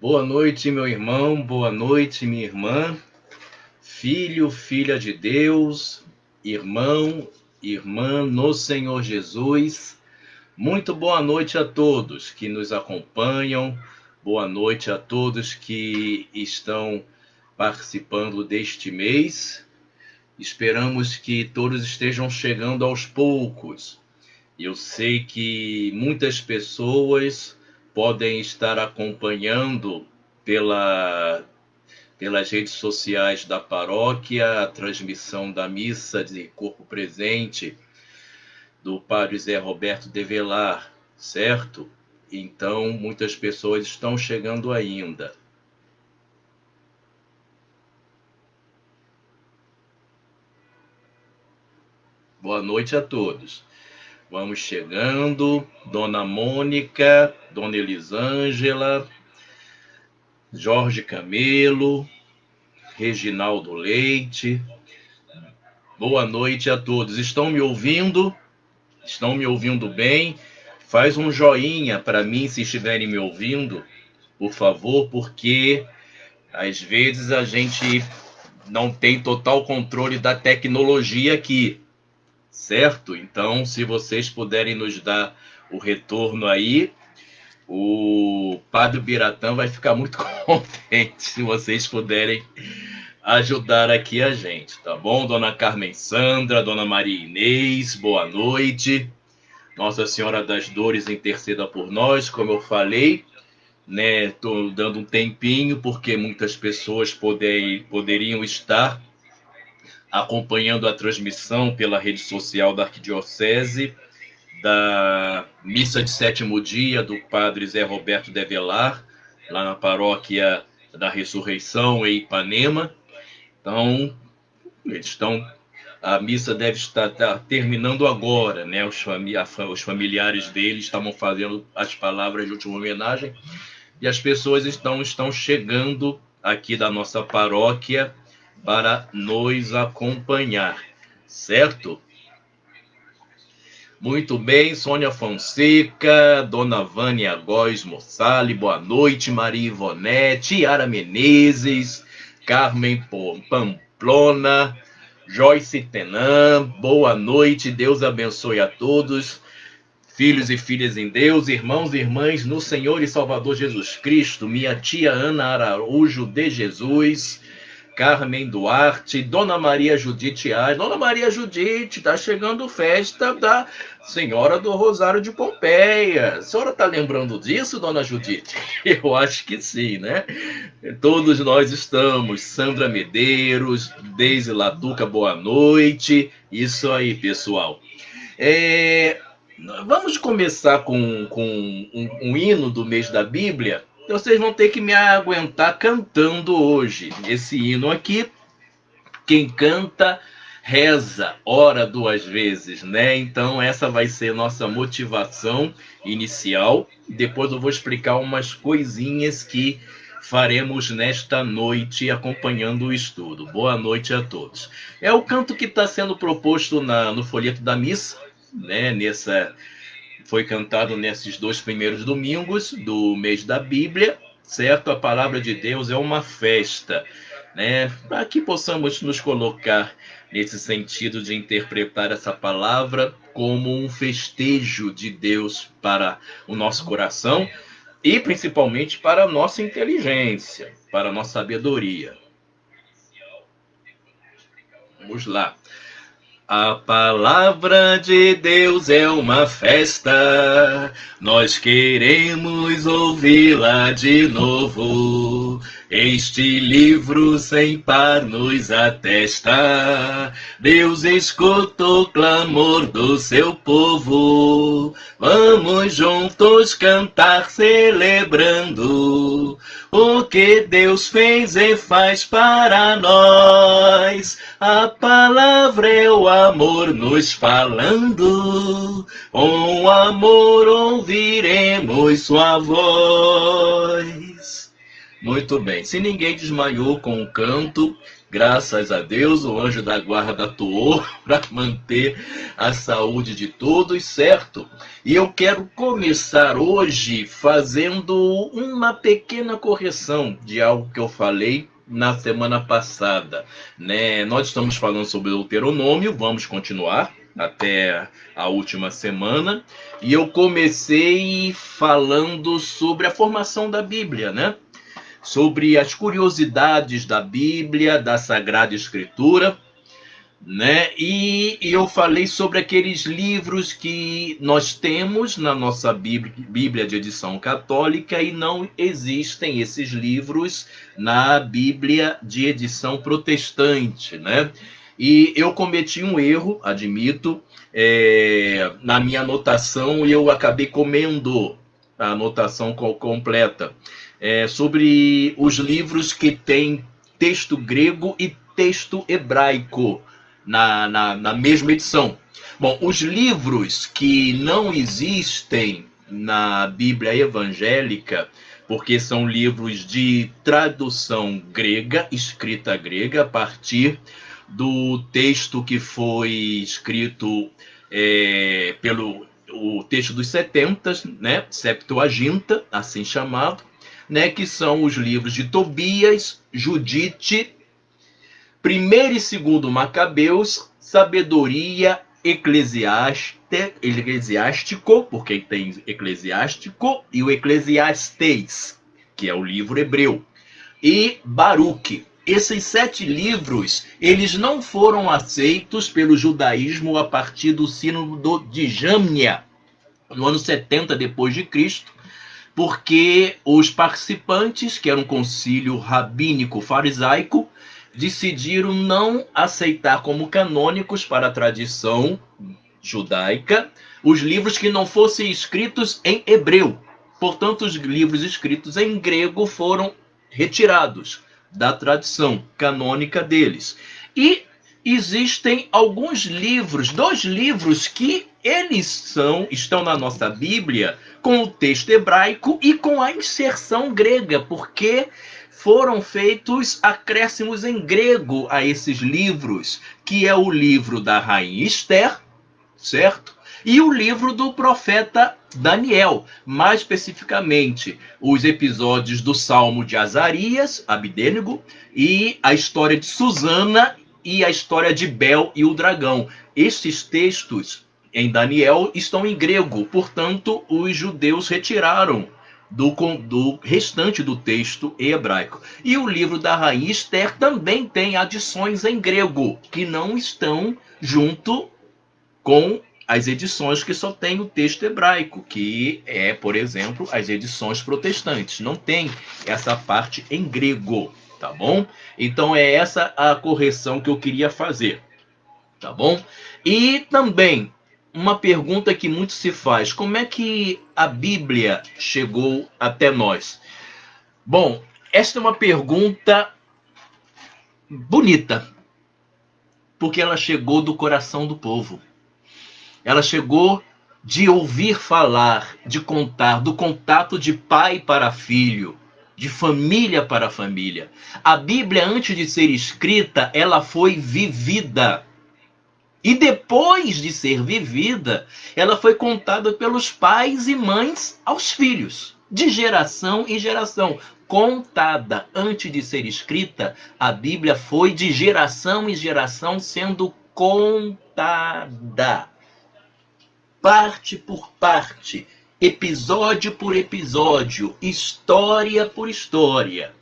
Boa noite, meu irmão, boa noite, minha irmã, filho, filha de Deus, irmão, irmã no Senhor Jesus. Muito boa noite a todos que nos acompanham, boa noite a todos que estão participando deste mês. Esperamos que todos estejam chegando aos poucos. Eu sei que muitas pessoas podem estar acompanhando pelas redes sociais da paróquia a transmissão da missa de corpo presente do Padre Zé Roberto de Velar, certo? Então, muitas pessoas estão chegando ainda. Boa noite a todos. Vamos chegando. Dona Mônica, Dona Elisângela, Jorge Camelo, Reginaldo Leite. Boa noite a todos. Estão me ouvindo? Estão me ouvindo bem? Faz um joinha para mim se estiverem me ouvindo, por favor, porque às vezes a gente não tem total controle da tecnologia aqui, certo? Então, se vocês puderem nos dar o retorno aí, o Padre Biratã vai ficar muito contente se vocês puderem ajudar aqui a gente, tá bom? Dona Carmen Sandra, Dona Maria Inês, boa noite. Nossa Senhora das Dores interceda por nós, como eu falei, né? Tô dando um tempinho porque muitas pessoas poderiam estar acompanhando a transmissão pela rede social da Arquidiocese da missa de sétimo dia do Padre Zé Roberto de Velar, lá na paróquia da Ressurreição em Ipanema. Então, a missa deve estar terminando agora, né? Os familiares deles estavam fazendo as palavras de última homenagem e as pessoas estão chegando aqui da nossa paróquia para nos acompanhar, certo? Muito bem, Sônia Fonseca, Dona Vânia Góes Mossali, boa noite, Maria Ivonete, Yara Menezes, Carmen Pamplona, Joyce Tenan, boa noite, Deus abençoe a todos, filhos e filhas em Deus, irmãos e irmãs no Senhor e Salvador Jesus Cristo, minha tia Ana Araújo de Jesus, Carmen Duarte, Dona Maria Judite Ais. Dona Maria Judite, está chegando festa da Senhora do Rosário de Pompeia. A senhora está lembrando disso, Dona Judite? Eu acho que sim, né? Todos nós estamos. Sandra Medeiros, Deise Latuca, boa noite. Isso aí, pessoal. Vamos começar com um hino do mês da Bíblia. Vocês vão ter que me aguentar cantando hoje. Esse hino aqui, quem canta, reza, ora duas vezes, né? Então essa vai ser nossa motivação inicial. Depois eu vou explicar umas coisinhas que faremos nesta noite acompanhando o estudo. Boa noite a todos. É o canto que está sendo proposto no folheto da missa, né? Foi cantado nesses 2 primeiros domingos do mês da Bíblia, certo? A palavra de Deus é uma festa, né? Para que possamos nos colocar nesse sentido de interpretar essa palavra como um festejo de Deus para o nosso coração e principalmente para a nossa inteligência, para a nossa sabedoria. Vamos lá. A palavra de Deus é uma festa, nós queremos ouvi-la de novo. Este livro sem par nos atesta, Deus escuta o clamor do seu povo. Vamos juntos cantar celebrando o que Deus fez e faz para nós. A palavra é o amor nos falando, com amor ouviremos sua voz. Muito bem, se ninguém desmaiou com o canto, Graças a Deus, o anjo da guarda atuou para manter a saúde de todos, certo? E eu quero começar hoje fazendo uma pequena correção de algo que eu falei na semana passada, né? Nós estamos falando sobre o Deuteronômio, vamos continuar até a última semana, e eu comecei falando sobre a formação da Bíblia, né? Sobre as curiosidades da Bíblia, da Sagrada Escritura, né? E eu falei sobre aqueles livros que nós temos na nossa Bíblia de edição católica e não existem esses livros na Bíblia de edição protestante, né? E eu cometi um erro, admito, na minha anotação, e eu acabei comendo a anotação completa, sobre os livros que têm texto grego e texto hebraico na mesma edição. Bom, os livros que não existem na Bíblia evangélica, porque são livros de tradução grega, escrita grega, a partir do texto que foi escrito pelo o texto dos 70, né, Septuaginta, assim chamado, né, que são os livros de Tobias, Judite, primeiro e segundo Macabeus, Sabedoria Eclesiástico, porque tem Eclesiástico, e o Eclesiastes, que é o livro hebreu, e Baruque. Esses 7 livros, eles não foram aceitos pelo judaísmo a partir do sínodo de Jamnia, no ano 70 depois de Cristo, porque os participantes, que era um concílio rabínico farisaico, decidiram não aceitar como canônicos para a tradição judaica os livros que não fossem escritos em hebreu. Portanto, os livros escritos em grego foram retirados da tradição canônica deles. E existem alguns livros, 2 livros que eles estão na nossa Bíblia com o texto hebraico e com a inserção grega, porque foram feitos acréscimos em grego a esses livros, que é o livro da rainha Esther, certo? E o livro do profeta Daniel, mais especificamente os episódios do Salmo de Azarias, Abdênego, e a história de Susana e a história de Bel e o dragão. Estes textos em Daniel estão em grego, portanto, os judeus retiraram do restante do texto em hebraico. E o livro da rainha Esther também tem adições em grego, que não estão junto com as edições que só tem o texto hebraico, que é, por exemplo, as edições protestantes. Não tem essa parte em grego, tá bom? Então é essa a correção que eu queria fazer, tá bom? E também uma pergunta que muito se faz: como é que a Bíblia chegou até nós? Bom, esta é uma pergunta bonita, porque ela chegou do coração do povo. Ela chegou de ouvir falar, de contar, do contato de pai para filho, de família para família. A Bíblia, antes de ser escrita, ela foi vivida. E depois de ser vivida, ela foi contada pelos pais e mães aos filhos, de geração em geração. Contada antes de ser escrita, a Bíblia foi de geração em geração sendo contada, parte por parte, episódio por episódio, história por história.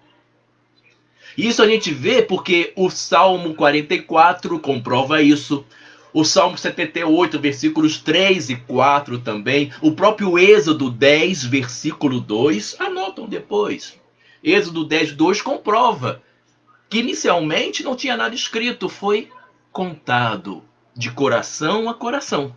Isso a gente vê porque o Salmo 44 comprova isso. O Salmo 78, versículos 3 e 4 também. O próprio Êxodo 10, versículo 2. Anotam depois. Êxodo 10, 2 comprova que inicialmente não tinha nada escrito. Foi contado de coração a coração.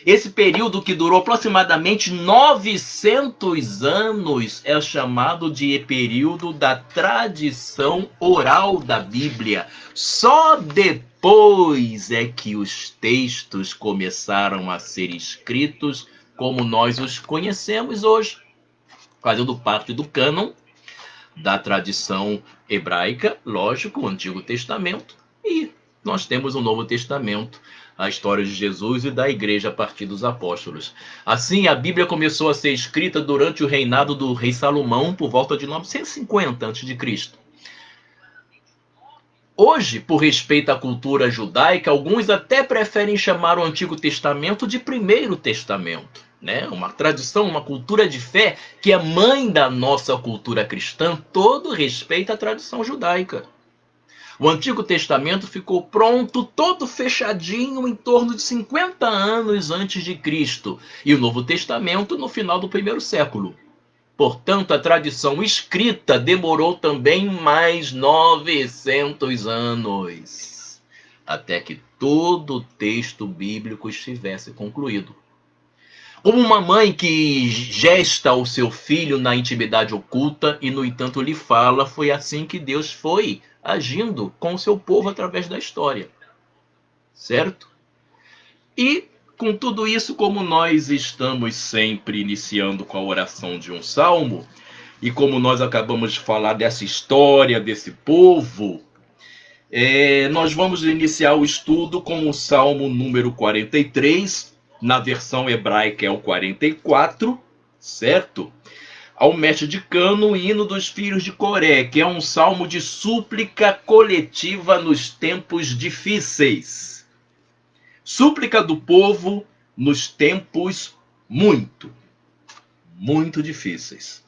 Esse período, que durou aproximadamente 900 anos, é chamado de período da tradição oral da Bíblia. Só depois é que os textos começaram a ser escritos como nós os conhecemos hoje, fazendo parte do cânon, da tradição hebraica, lógico, o Antigo Testamento, e nós temos o Novo Testamento, a história de Jesus e da igreja a partir dos apóstolos. Assim, a Bíblia começou a ser escrita durante o reinado do rei Salomão, por volta de 950 a.C. Hoje, por respeito à cultura judaica, alguns até preferem chamar o Antigo Testamento de Primeiro Testamento, né? Uma tradição, uma cultura de fé que é mãe da nossa cultura cristã, todo respeito à tradição judaica. O Antigo Testamento ficou pronto, todo fechadinho, em torno de 50 anos antes de Cristo, e o Novo Testamento no final do primeiro século. Portanto, a tradição escrita demorou também mais 900 anos, até que todo o texto bíblico estivesse concluído. Como uma mãe que gesta o seu filho na intimidade oculta e, no entanto, lhe fala, foi assim que Deus foi agindo com o seu povo através da história. Certo? E, com tudo isso, como nós estamos sempre iniciando com a oração de um salmo, e como nós acabamos de falar dessa história, desse povo, nós vamos iniciar o estudo com o salmo número 43, na versão hebraica é o 44, certo? Ao mestre de cano, o hino dos filhos de Coré, que é um salmo de súplica coletiva nos tempos difíceis. Súplica do povo nos tempos muito difíceis.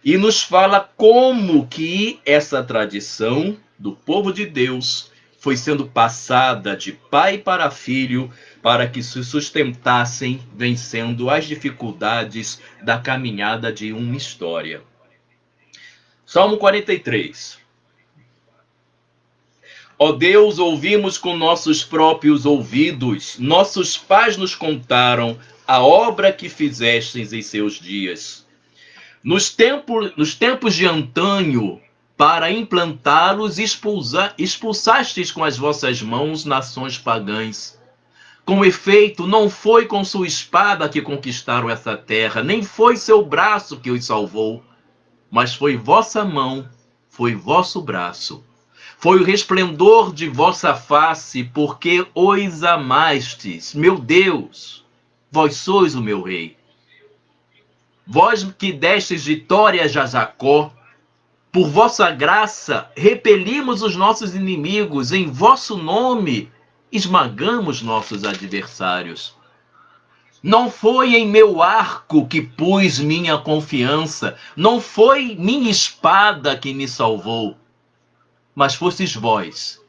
E nos fala como que essa tradição do povo de Deus foi sendo passada de pai para filho para que se sustentassem vencendo as dificuldades da caminhada de uma história. Salmo 43. Ó Deus, ouvimos com nossos próprios ouvidos, nossos pais nos contaram a obra que fizestes em seus dias. Nos tempos de antanho, para implantá-los, expulsastes com as vossas mãos nações pagãs. Com efeito, não foi com sua espada que conquistaram essa terra, nem foi seu braço que os salvou, mas foi vossa mão, foi vosso braço. Foi o resplendor de vossa face, porque os amastes. Meu Deus, vós sois o meu rei. Vós que destes vitórias a Jacó, por vossa graça repelimos os nossos inimigos, em vosso nome esmagamos nossos adversários. Não foi em meu arco que pus minha confiança, não foi minha espada que me salvou, mas fostes vós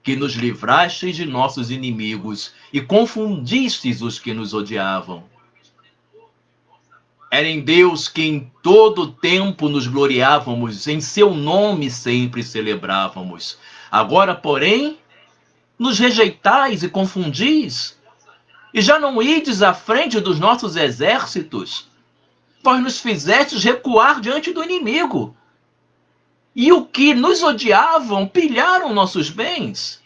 que nos livrastes de nossos inimigos e confundistes os que nos odiavam. Era em Deus que em todo tempo nos gloriávamos, em seu nome sempre celebrávamos. Agora, porém, nos rejeitais e confundis, e já não ides à frente dos nossos exércitos. Vós nos fizestes recuar diante do inimigo. E o que nos odiavam pilharam nossos bens.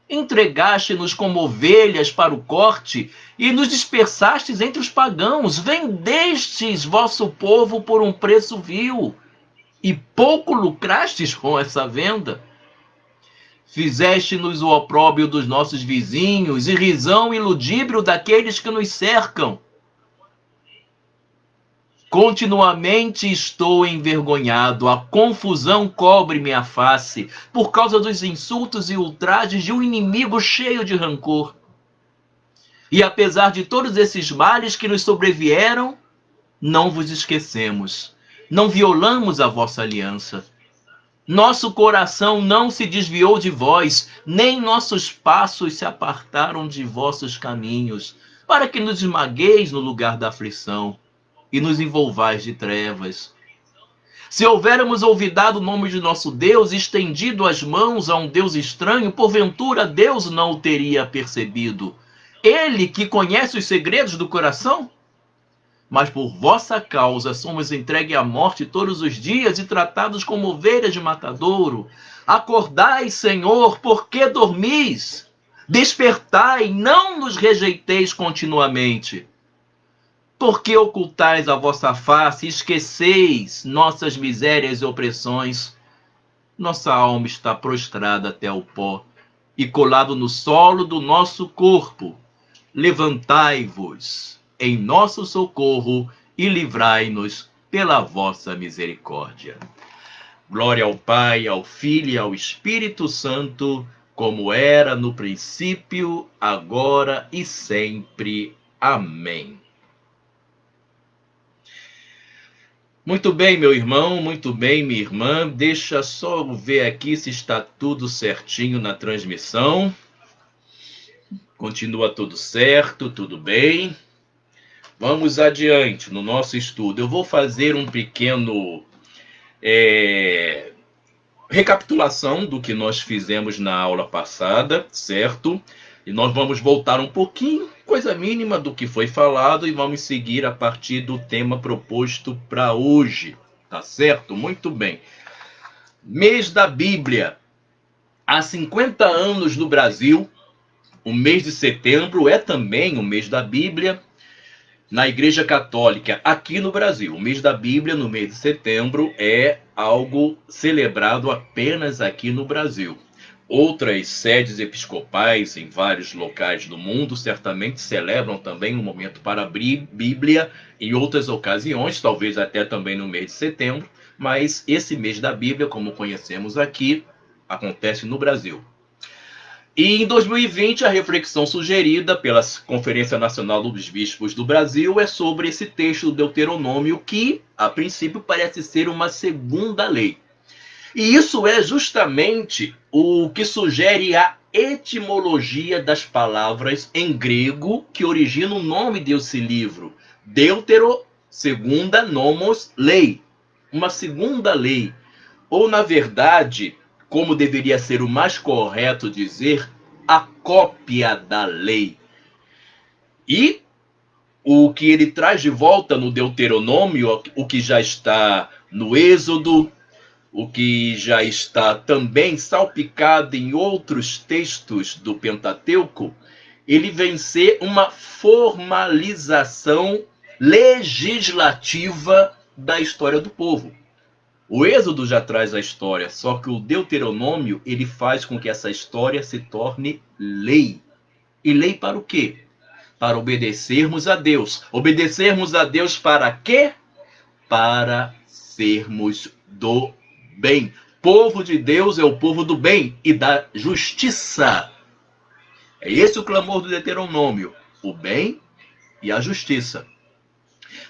Entregaste-nos como ovelhas para o corte e nos dispersastes entre os pagãos. Vendestes vosso povo por um preço vil e pouco lucrastes com essa venda. Fizeste-nos o opróbrio dos nossos vizinhos e risão e ludíbrio daqueles que nos cercam. Continuamente estou envergonhado, a confusão cobre minha face, por causa dos insultos e ultrajes de um inimigo cheio de rancor. E apesar de todos esses males que nos sobrevieram, não vos esquecemos, não violamos a vossa aliança. Nosso coração não se desviou de vós, nem nossos passos se apartaram de vossos caminhos, para que nos esmagueis no lugar da aflição e nos envolvais de trevas. Se houvéssemos olvidado o nome de nosso Deus, estendido as mãos a um Deus estranho, porventura Deus não o teria percebido. Ele que conhece os segredos do coração? Mas por vossa causa somos entregues à morte todos os dias e tratados como ovelhas de matadouro. Acordai, Senhor, porque dormis? Despertai, não nos rejeiteis continuamente. Por que ocultais a vossa face e esqueceis nossas misérias e opressões? Nossa alma está prostrada até o pó e colado no solo do nosso corpo. Levantai-vos em nosso socorro e livrai-nos pela vossa misericórdia. Glória ao Pai, ao Filho e ao Espírito Santo, como era no princípio, agora e sempre. Amém. Muito bem, meu irmão, muito bem, minha irmã. Deixa só eu ver aqui se está tudo certinho na transmissão. Continua tudo certo, tudo bem. Vamos adiante no nosso estudo. Eu vou fazer um pequeno recapitulação do que nós fizemos na aula passada, certo? E nós vamos voltar um pouquinho, coisa mínima do que foi falado, e vamos seguir a partir do tema proposto para hoje, tá certo? Muito bem. Mês da Bíblia. Há 50 anos no Brasil, o mês de setembro é também o mês da Bíblia na Igreja Católica aqui no Brasil. O mês da Bíblia, no mês de setembro, é algo celebrado apenas aqui no Brasil. Outras sedes episcopais em vários locais do mundo certamente celebram também um momento para abrir Bíblia em outras ocasiões, talvez até também no mês de setembro, mas esse mês da Bíblia, como conhecemos aqui, acontece no Brasil. E em 2020, a reflexão sugerida pela Conferência Nacional dos Bispos do Brasil é sobre esse texto do Deuteronômio que, a princípio, parece ser uma segunda lei. E isso é justamente o que sugere a etimologia das palavras em grego que origina o nome desse livro. Deutero, segunda, nomos, lei. Uma segunda lei. Ou, na verdade, como deveria ser o mais correto dizer, a cópia da lei. E o que ele traz de volta no Deuteronômio, o que já está no Êxodo, o que já está também salpicado em outros textos do Pentateuco, ele vem ser uma formalização legislativa da história do povo. O Êxodo já traz a história, só que o Deuteronômio ele faz com que essa história se torne lei. E lei para o quê? Para obedecermos a Deus. Obedecermos a Deus para quê? Para sermos do bem. Povo de Deus é o povo do bem e da justiça. É esse o clamor do Deuteronômio, o bem e a justiça.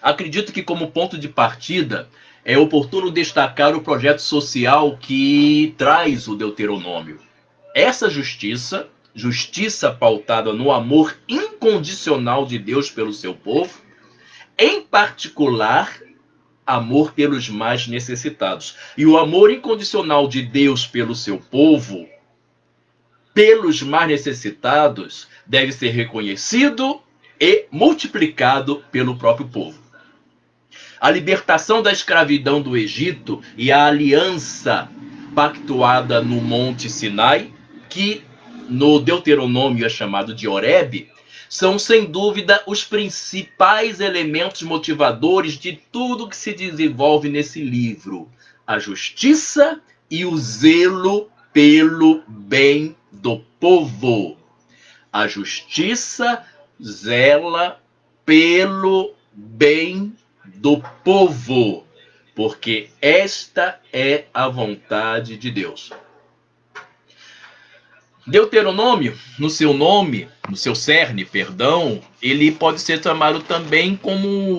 Acredito que, como ponto de partida, é oportuno destacar o projeto social que traz o Deuteronômio. Essa justiça, justiça pautada no amor incondicional de Deus pelo seu povo, em particular, amor pelos mais necessitados. E o amor incondicional de Deus pelo seu povo, pelos mais necessitados, deve ser reconhecido e multiplicado pelo próprio povo. A libertação da escravidão do Egito e a aliança pactuada no Monte Sinai, que no Deuteronômio é chamado de Horebe, são sem dúvida os principais elementos motivadores de tudo que se desenvolve nesse livro. A justiça e o zelo pelo bem do povo. A justiça zela pelo bem do povo, porque esta é a vontade de Deus. Deuteronômio, no seu nome, no seu cerne, perdão, ele pode ser chamado também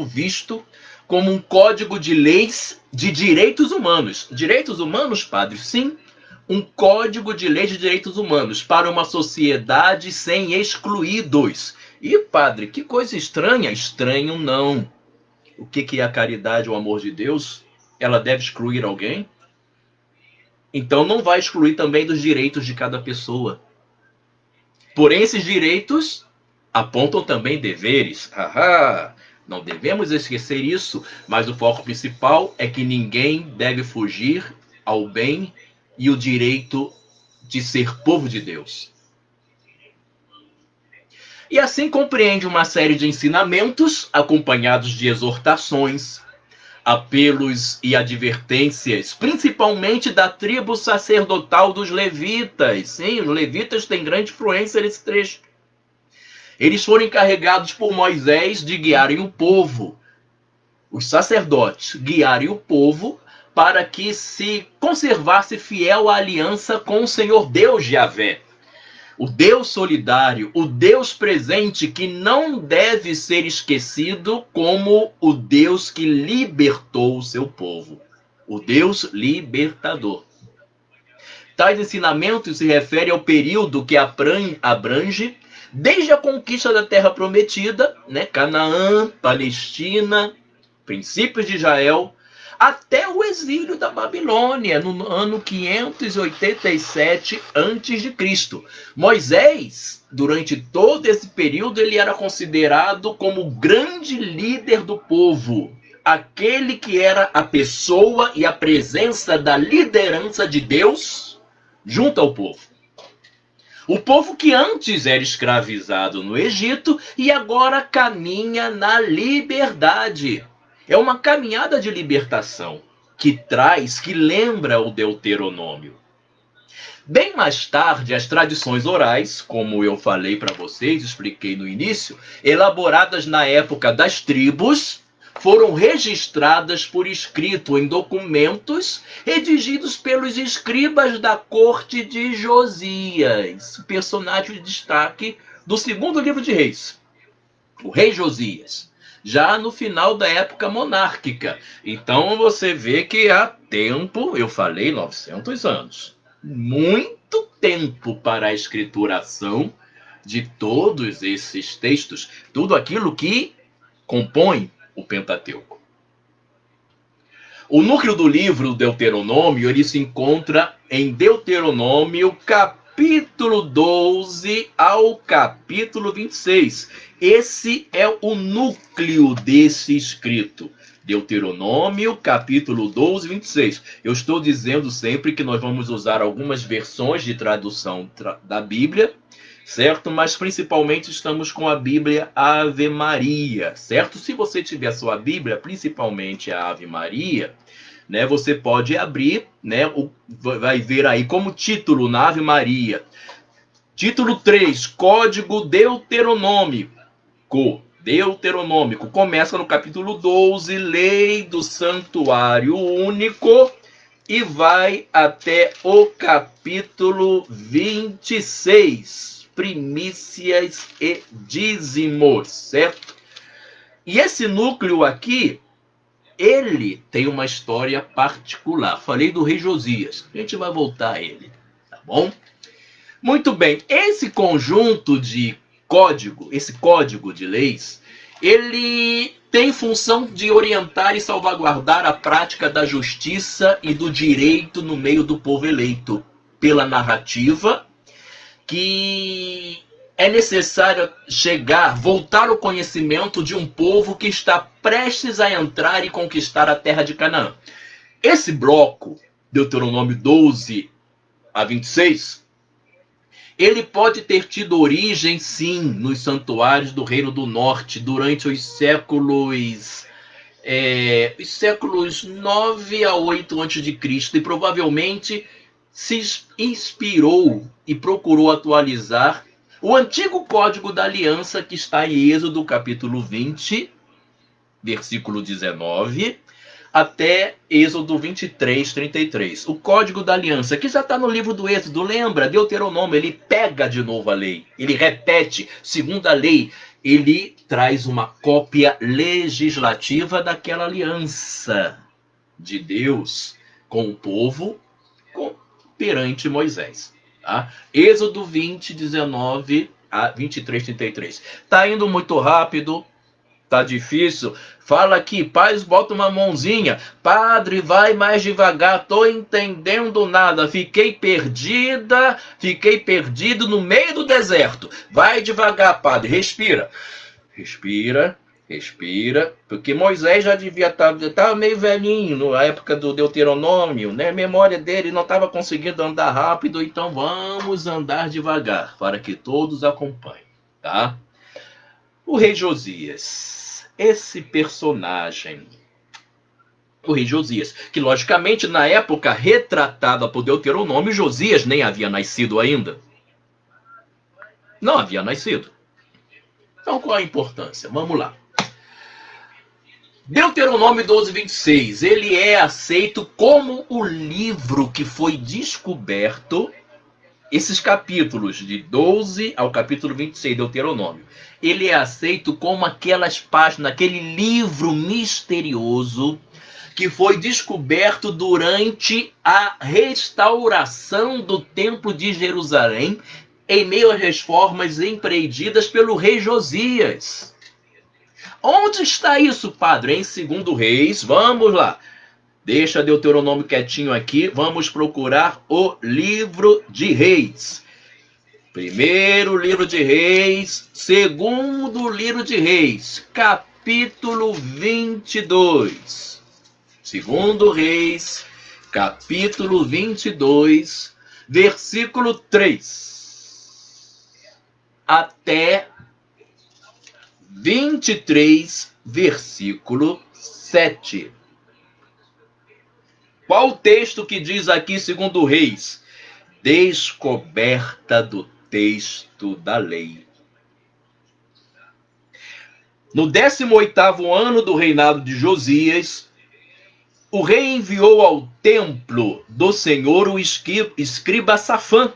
visto como um código de leis de direitos humanos. Direitos humanos, padre? Sim, um código de leis de direitos humanos para uma sociedade sem excluídos. E, padre, que coisa estranha. Estranho não. O que é a caridade, o amor de Deus? Ela deve excluir alguém? Então não vai excluir também dos direitos de cada pessoa. Porém, esses direitos apontam também deveres. Não devemos esquecer isso, mas o foco principal é que ninguém deve fugir ao bem e o direito de ser povo de Deus. E assim compreende uma série de ensinamentos acompanhados de exortações, apelos e advertências, principalmente da tribo sacerdotal dos levitas. Sim, os levitas têm grande influência nesse trecho. Eles foram encarregados por Moisés de guiarem o povo, os sacerdotes guiarem o povo para que se conservasse fiel à aliança com o Senhor Deus Javé. O Deus solidário, o Deus presente que não deve ser esquecido como o Deus que libertou o seu povo. O Deus libertador. Tais ensinamentos se referem ao período que abrange desde a conquista da Terra Prometida, né, Canaã, Palestina, princípios de Israel, até o exílio da Babilônia, no ano 587 a.C. Moisés, durante todo esse período, ele era considerado como o grande líder do povo, aquele que era a pessoa e a presença da liderança de Deus junto ao povo. O povo que antes era escravizado no Egito e agora caminha na liberdade. É uma caminhada de libertação que lembra o Deuteronômio. Bem mais tarde, as tradições orais, como eu falei para vocês, expliquei no início, elaboradas na época das tribos, foram registradas por escrito em documentos redigidos pelos escribas da corte de Josias, personagem de destaque do segundo livro de Reis, o rei Josias, já no final da época monárquica. Então você vê que há tempo, eu falei 900 anos, muito tempo para a escrituração de todos esses textos, tudo aquilo que compõe o Pentateuco. O núcleo do livro Deuteronômio, ele se encontra em Deuteronômio capítulo 12 ao capítulo 26. Esse é o núcleo desse escrito. Deuteronômio, capítulo 12, 26. Eu estou dizendo sempre que nós vamos usar algumas versões de tradução da Bíblia, certo? Mas principalmente estamos com a Bíblia Ave Maria, certo? Se você tiver a sua Bíblia, principalmente a Ave Maria, né, você pode abrir, né, vai ver aí como título na Ave Maria. Título 3, Código Deuteronômico. Deuteronômico. Começa no capítulo 12, Lei do Santuário Único, e vai até o capítulo 26. Primícias e dízimos, certo? E esse núcleo aqui, ele tem uma história particular. Falei do rei Josias, a gente vai voltar a ele, tá bom? Muito bem, esse conjunto de código, esse código de leis, ele tem função de orientar e salvaguardar a prática da justiça e do direito no meio do povo eleito, pela narrativa que é necessário voltar ao conhecimento de um povo que está prestes a entrar e conquistar a terra de Canaã. Esse bloco, Deuteronômio 12 a 26, ele pode ter tido origem, sim, nos santuários do Reino do Norte, durante os séculos 9 a 8 a.C., e provavelmente se inspirou e procurou atualizar o antigo Código da Aliança que está em Êxodo capítulo 20, versículo 19, até Êxodo 23, 33. O Código da Aliança, que já está no livro do Êxodo, lembra? Deuteronômio, ele pega de novo a lei, ele repete, segundo a lei, ele traz uma cópia legislativa daquela aliança de Deus com o povo, perante Moisés. Tá? Êxodo 20, 19 a 23, 33. Tá indo muito rápido, tá difícil. Fala aqui, pais, bota uma mãozinha. Padre, vai mais devagar, tô entendendo nada. Fiquei perdido no meio do deserto. Vai devagar, padre, respira. Respira, porque Moisés já devia estar meio velhinho na época do Deuteronômio, né? A memória dele não estava conseguindo andar rápido, então vamos andar devagar, para que todos acompanhem, tá? O rei Josias, esse personagem, o rei Josias, que logicamente na época retratada por Deuteronômio, Josias nem havia nascido ainda. Não havia nascido. Então qual a importância? Vamos lá. Deuteronômio 12, 26, ele é aceito como o livro que foi descoberto, esses capítulos de 12 ao capítulo 26, Deuteronômio, ele é aceito como aquelas páginas, aquele livro misterioso que foi descoberto durante a restauração do Templo de Jerusalém, em meio às reformas empreendidas pelo rei Josias. Onde está isso, padre? Em 2 Reis. Vamos lá. Deixa Deuteronômio quietinho aqui. Vamos procurar o livro de Reis. Primeiro livro de Reis. Segundo livro de Reis. Capítulo 22. Segundo Reis. Capítulo 22. Versículo 3. Até 23, versículo 7. Qual o texto que diz aqui, segundo Reis? Descoberta do texto da lei. No 18º ano do reinado de Josias, o rei enviou ao templo do Senhor o escriba Safã,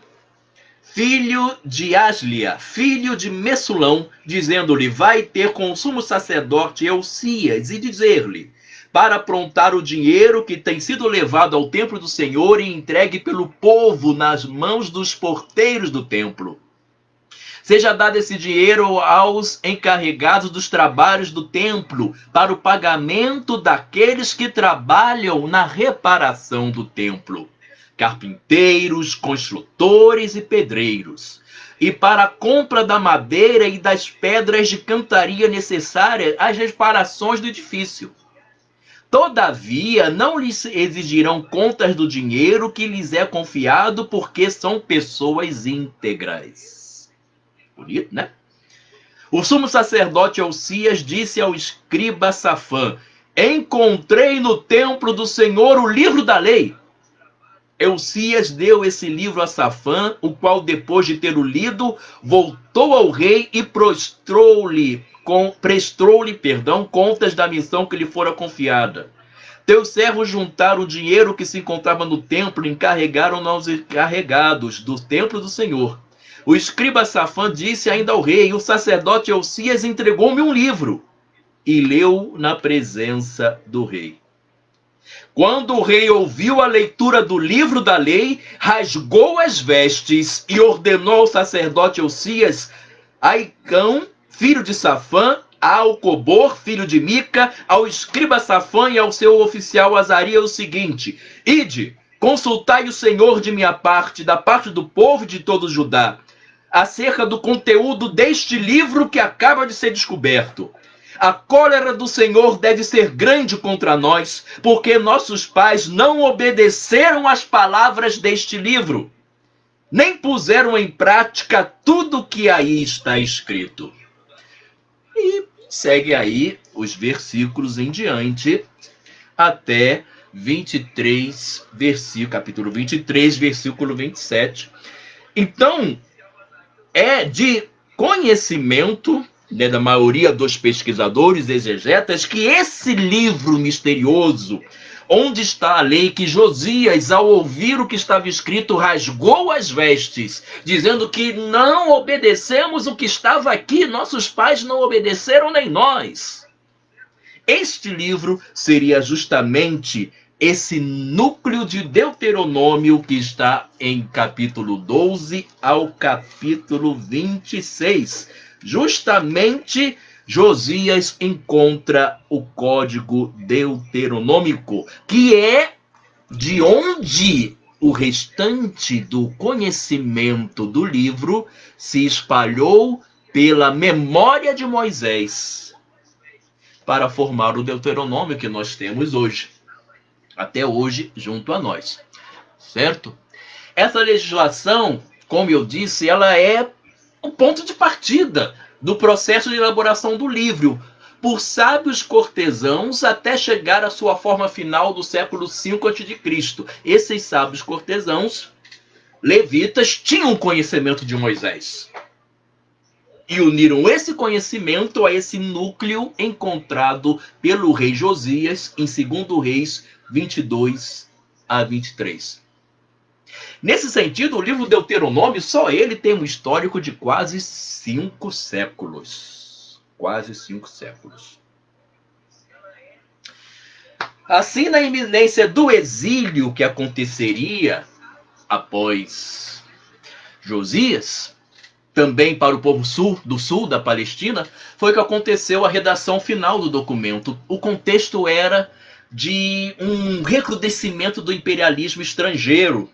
filho de Aslia, filho de Messulão, dizendo-lhe: vai ter com o sumo sacerdote Elcias e dizer-lhe, para aprontar o dinheiro que tem sido levado ao templo do Senhor e entregue pelo povo nas mãos dos porteiros do templo. Seja dado esse dinheiro aos encarregados dos trabalhos do templo, para o pagamento daqueles que trabalham na reparação do templo, carpinteiros, construtores e pedreiros, e para a compra da madeira e das pedras de cantaria necessárias às reparações do edifício. Todavia, não lhes exigirão contas do dinheiro que lhes é confiado, porque são pessoas íntegras. Bonito, né? O sumo sacerdote Elcias disse ao escriba Safã: encontrei no templo do Senhor o livro da lei. Elcias deu esse livro a Safã, o qual, depois de ter o lido, voltou ao rei e prestou-lhe contas da missão que lhe fora confiada. Teus servos juntaram o dinheiro que se encontrava no templo e encarregaram aos encarregados do templo do Senhor. O escriba Safã disse ainda ao rei: o sacerdote Elcias entregou-me um livro, e leu na presença do rei. Quando o rei ouviu a leitura do livro da lei, rasgou as vestes e ordenou ao sacerdote Elcias, a Icão, filho de Safã, a Alcobor, filho de Mica, ao escriba Safã e ao seu oficial Azarias o seguinte: ide, consultai o Senhor de minha parte, da parte do povo de todo Judá, acerca do conteúdo deste livro que acaba de ser descoberto. A cólera do Senhor deve ser grande contra nós, porque nossos pais não obedeceram às palavras deste livro, nem puseram em prática tudo o que aí está escrito. E segue aí os versículos em diante, até 23, capítulo 23, versículo 27. Então, é de conhecimento, né, da maioria dos pesquisadores exegetas, que esse livro misterioso, onde está a lei, que Josias, ao ouvir o que estava escrito, rasgou as vestes, dizendo que não obedecemos o que estava aqui, nossos pais não obedeceram nem nós. Este livro seria justamente esse núcleo de Deuteronômio que está em capítulo 12 ao capítulo 26. Justamente Josias encontra o código deuteronômico, que é de onde o restante do conhecimento do livro se espalhou pela memória de Moisés para formar o Deuteronômio que nós temos hoje, até hoje, junto a nós, certo? Essa legislação, como eu disse, ela é o ponto de partida do processo de elaboração do livro, por sábios cortesãos até chegar à sua forma final do século V a.C. Esses sábios cortesãos, levitas, tinham conhecimento de Moisés e uniram esse conhecimento a esse núcleo encontrado pelo rei Josias em 2 Reis 22 a 23. Nesse sentido, o livro Deuteronômio, só ele tem um histórico de quase 5 séculos. Quase 5 séculos. Assim, na iminência do exílio que aconteceria após Josias, também para o povo do sul da Palestina, foi que aconteceu a redação final do documento. O contexto era de um recrudescimento do imperialismo estrangeiro,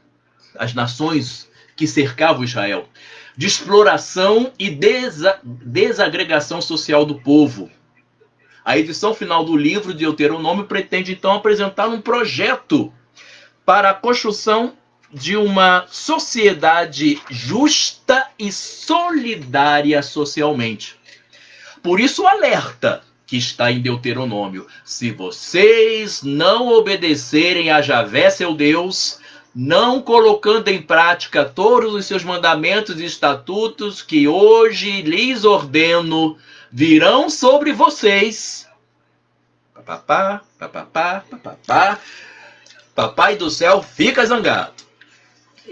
as nações que cercavam Israel, de exploração e desagregação social do povo. A edição final do livro de Deuteronômio pretende então apresentar um projeto para a construção de uma sociedade justa e solidária socialmente. Por isso o alerta que está em Deuteronômio: se vocês não obedecerem a Javé, seu Deus, não colocando em prática todos os seus mandamentos e estatutos que hoje lhes ordeno, virão sobre vocês. Papapá, papapá, papapá. Papai do céu fica zangado.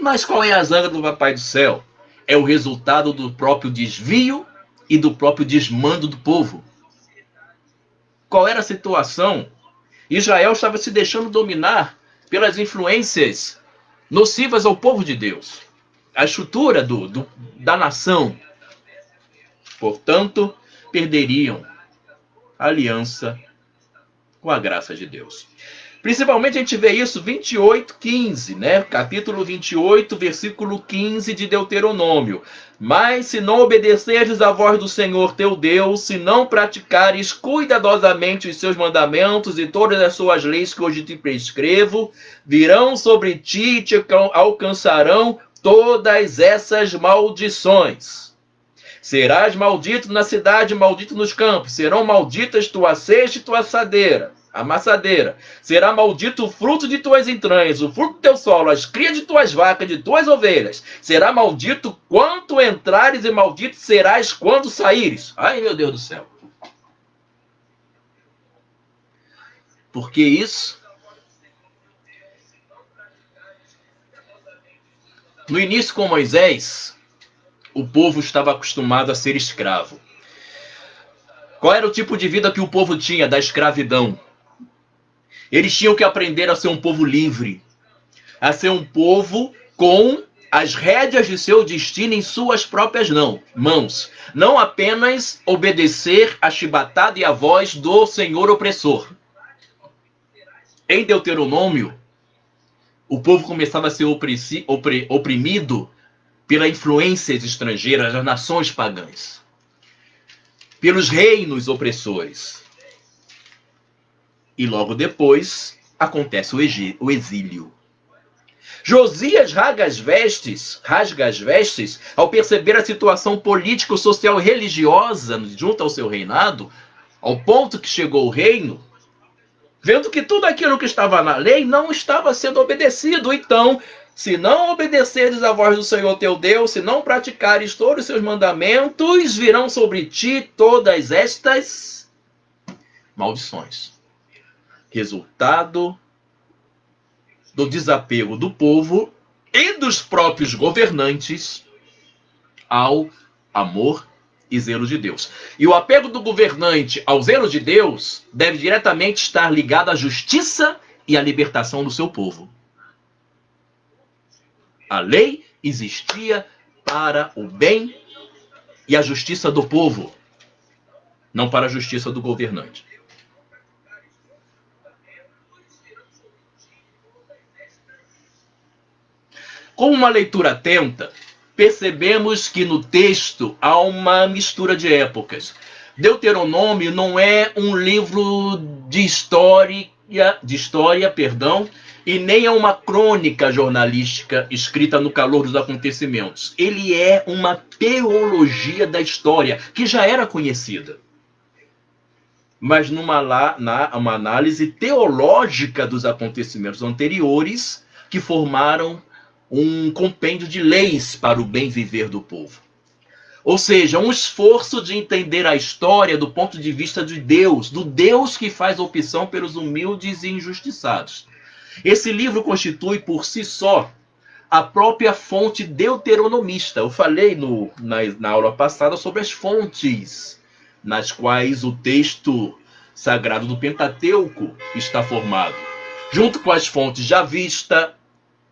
Mas qual é a zanga do Papai do céu? É o resultado do próprio desvio e do próprio desmando do povo. Qual era a situação? Israel estava se deixando dominar pelas influências nocivas ao povo de Deus, a estrutura da nação. Portanto, perderiam a aliança com a graça de Deus. Principalmente a gente vê isso 28:15, né? Capítulo 28, versículo 15 de Deuteronômio. Mas se não obedeceres à voz do Senhor teu Deus, se não praticares cuidadosamente os seus mandamentos e todas as suas leis que hoje te prescrevo, virão sobre ti e te alcançarão todas essas maldições. Serás maldito na cidade, maldito nos campos. Serão malditas tua cesta e tua amassadeira. Será maldito o fruto de tuas entranhas, o fruto do teu solo, as crias de tuas vacas, de tuas ovelhas. Será maldito quanto entrares e maldito serás quando saíres. Ai, meu Deus do céu. Por que isso? No início com Moisés, o povo estava acostumado a ser escravo. Qual era o tipo de vida que o povo tinha da escravidão? Eles tinham que aprender a ser um povo livre, a ser um povo com as rédeas de seu destino em suas próprias mãos. Não apenas obedecer a chibatada e a voz do senhor opressor. Em Deuteronômio, o povo começava a ser oprimido pelas influências estrangeiras das nações pagãs, pelos reinos opressores. E logo depois acontece o exílio. Josias rasga as vestes ao perceber a situação político-social e religiosa junto ao seu reinado, ao ponto que chegou o reino, vendo que tudo aquilo que estava na lei não estava sendo obedecido. Então, se não obedeceres à voz do Senhor teu Deus, se não praticares todos os seus mandamentos, virão sobre ti todas estas maldições. Resultado do desapego do povo e dos próprios governantes ao amor e zelo de Deus. E o apego do governante ao zelo de Deus deve diretamente estar ligado à justiça e à libertação do seu povo. A lei existia para o bem e a justiça do povo, não para a justiça do governante. Com uma leitura atenta, percebemos que no texto há uma mistura de épocas. Deuteronômio não é um livro de história, E nem é uma crônica jornalística escrita no calor dos acontecimentos. Ele é uma teologia da história, que já era conhecida, mas uma análise teológica dos acontecimentos anteriores que formaram um compêndio de leis para o bem viver do povo. Ou seja, um esforço de entender a história do ponto de vista de Deus, do Deus que faz opção pelos humildes e injustiçados. Esse livro constitui por si só a própria fonte deuteronomista. Eu falei na aula passada sobre as fontes nas quais o texto sagrado do Pentateuco está formado, junto com as fontes javista,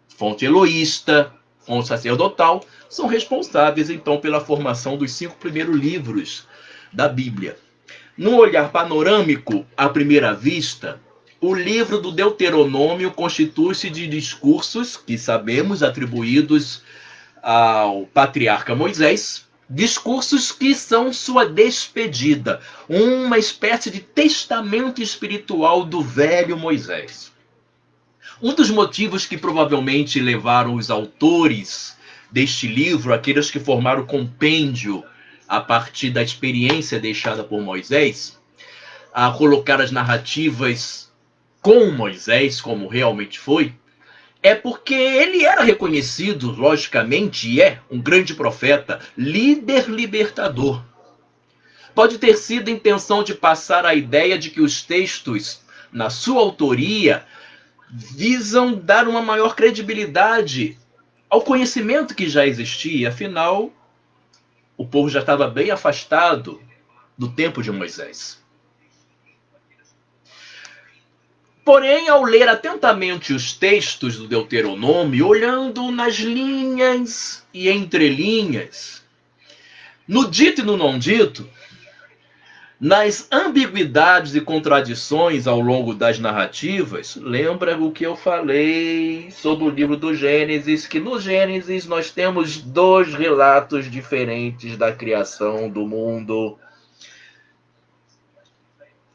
fonte eloísta, fonte sacerdotal, são responsáveis então pela formação dos 5 primeiros livros da Bíblia. Num olhar panorâmico, à primeira vista, o livro do Deuteronômio constitui-se de discursos que sabemos atribuídos ao patriarca Moisés, discursos que são sua despedida, uma espécie de testamento espiritual do velho Moisés. Um dos motivos que provavelmente levaram os autores deste livro, aqueles que formaram o compêndio a partir da experiência deixada por Moisés, a colocar as narrativas com Moisés, como realmente foi, é porque ele era reconhecido, logicamente, e é um grande profeta, líder libertador. Pode ter sido a intenção de passar a ideia de que os textos, na sua autoria, visam dar uma maior credibilidade ao conhecimento que já existia. Afinal, o povo já estava bem afastado do tempo de Moisés. Porém, ao ler atentamente os textos do Deuteronômio, olhando nas linhas e entrelinhas, no dito e no não dito, nas ambiguidades e contradições ao longo das narrativas, lembra o que eu falei sobre o livro do Gênesis, que no Gênesis nós temos 2 relatos diferentes da criação do mundo.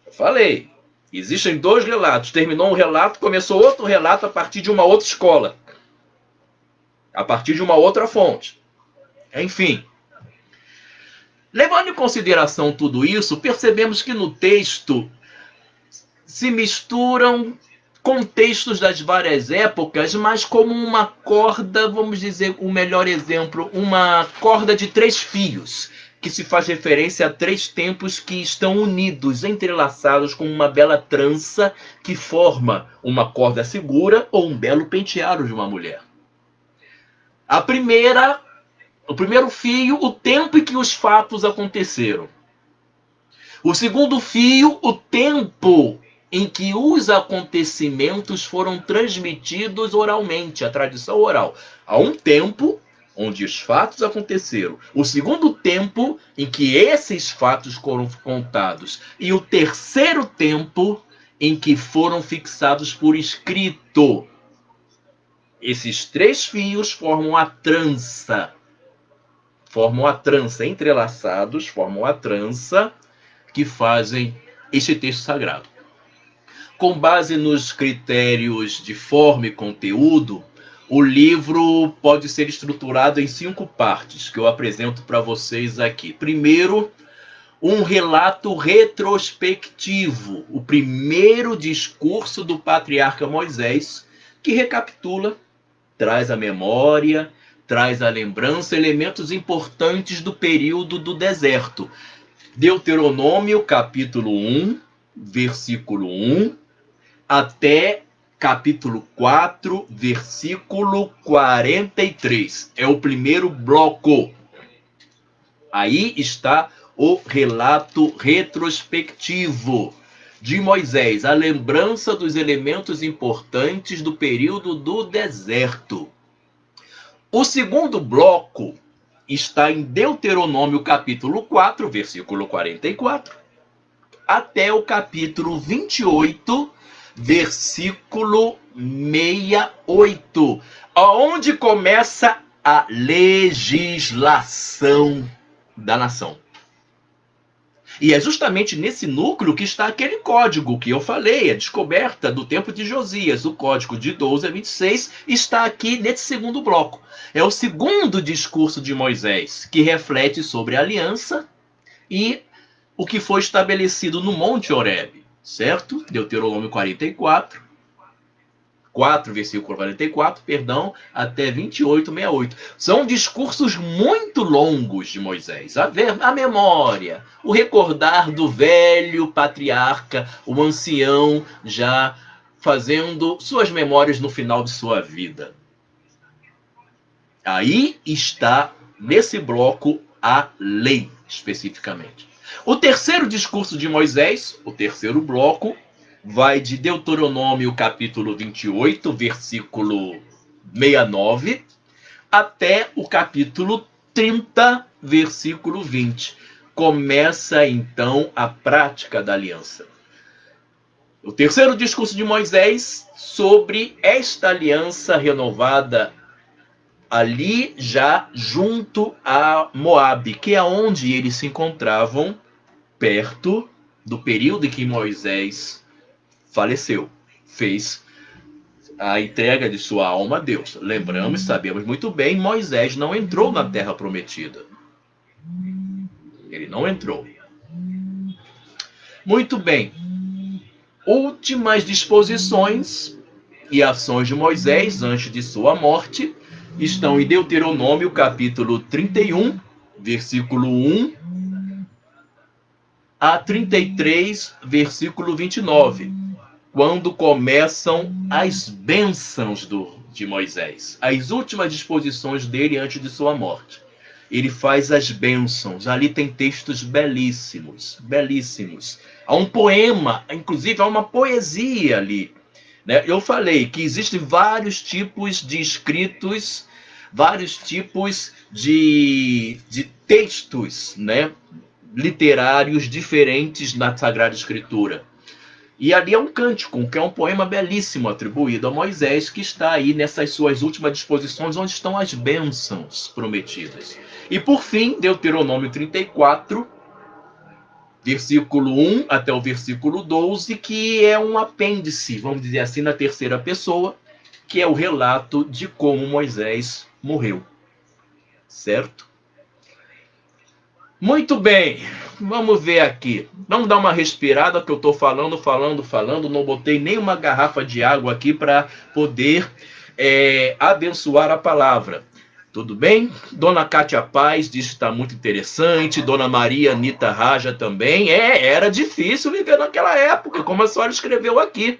Eu falei, existem 2 relatos. Terminou um relato, começou outro relato a partir de uma outra escola, a partir de uma outra fonte. Enfim, levando em consideração tudo isso, percebemos que no texto se misturam contextos das várias épocas, mas como uma corda, vamos dizer, o melhor exemplo, uma corda de 3 fios, que se faz referência a 3 tempos que estão unidos, entrelaçados com uma bela trança que forma uma corda segura ou um belo penteado de uma mulher. O primeiro fio, o tempo em que os fatos aconteceram. O segundo fio, o tempo em que os acontecimentos foram transmitidos oralmente, a tradição oral. Há um tempo onde os fatos aconteceram. O segundo tempo em que esses fatos foram contados. E o terceiro tempo em que foram fixados por escrito. Esses 3 fios formam a trança. Entrelaçados, formam a trança que fazem esse texto sagrado. Com base nos critérios de forma e conteúdo, o livro pode ser estruturado em 5 partes, que eu apresento para vocês aqui. Primeiro, um relato retrospectivo, o primeiro discurso do patriarca Moisés, que recapitula, traz a memória, traz a lembrança, elementos importantes do período do deserto. Deuteronômio, capítulo 1, versículo 1, até capítulo 4, versículo 43. É o primeiro bloco. Aí está o relato retrospectivo de Moisés, a lembrança dos elementos importantes do período do deserto. O segundo bloco está em Deuteronômio capítulo 4, versículo 44, até o capítulo 28, versículo 68, onde começa a legislação da nação. E é justamente nesse núcleo que está aquele código que eu falei, a descoberta do tempo de Josias. O código de 12 a 26 está aqui nesse segundo bloco. É o segundo discurso de Moisés, que reflete sobre a aliança e o que foi estabelecido no Monte Horebe, certo? Deuteronômio 4, versículo 44, perdão, até 28, 68. São discursos muito longos de Moisés. A memória, o recordar do velho patriarca, o ancião já fazendo suas memórias no final de sua vida. Aí está, nesse bloco, a lei, especificamente. O terceiro discurso de Moisés, o terceiro bloco, vai de Deuteronômio capítulo 28, versículo 69, até o capítulo 30, versículo 20. Começa então a prática da aliança. O terceiro discurso de Moisés sobre esta aliança renovada ali já junto a Moabe, que é onde eles se encontravam perto do período em que Moisés faleceu, fez a entrega de sua alma a Deus. Lembramos, sabemos muito bem, Moisés não entrou na terra prometida. Ele não entrou. Muito bem. Últimas disposições e ações de Moisés antes de sua morte estão em Deuteronômio capítulo 31, versículo 1 a 33, versículo 29, quando começam as bênçãos de Moisés, as últimas disposições dele antes de sua morte. Ele faz as bênçãos, ali tem textos belíssimos, belíssimos. Há um poema, inclusive há uma poesia ali. Né? Eu falei que existem vários tipos de escritos, vários tipos de textos, né, literários diferentes na Sagrada Escritura. E ali é um cântico, que é um poema belíssimo atribuído a Moisés, que está aí nessas suas últimas disposições, onde estão as bênçãos prometidas. E por fim, Deuteronômio 34, versículo 1 até o versículo 12, que é um apêndice, vamos dizer assim, na terceira pessoa, que é o relato de como Moisés morreu. Certo? Muito bem, vamos ver aqui. Vamos dar uma respirada, que eu estou falando, não botei nenhuma garrafa de água aqui para poder abençoar a palavra. Tudo bem? Dona Cátia Paz diz que está muito interessante. Dona Maria Anitta Raja também. Era difícil viver naquela época, como a senhora escreveu aqui.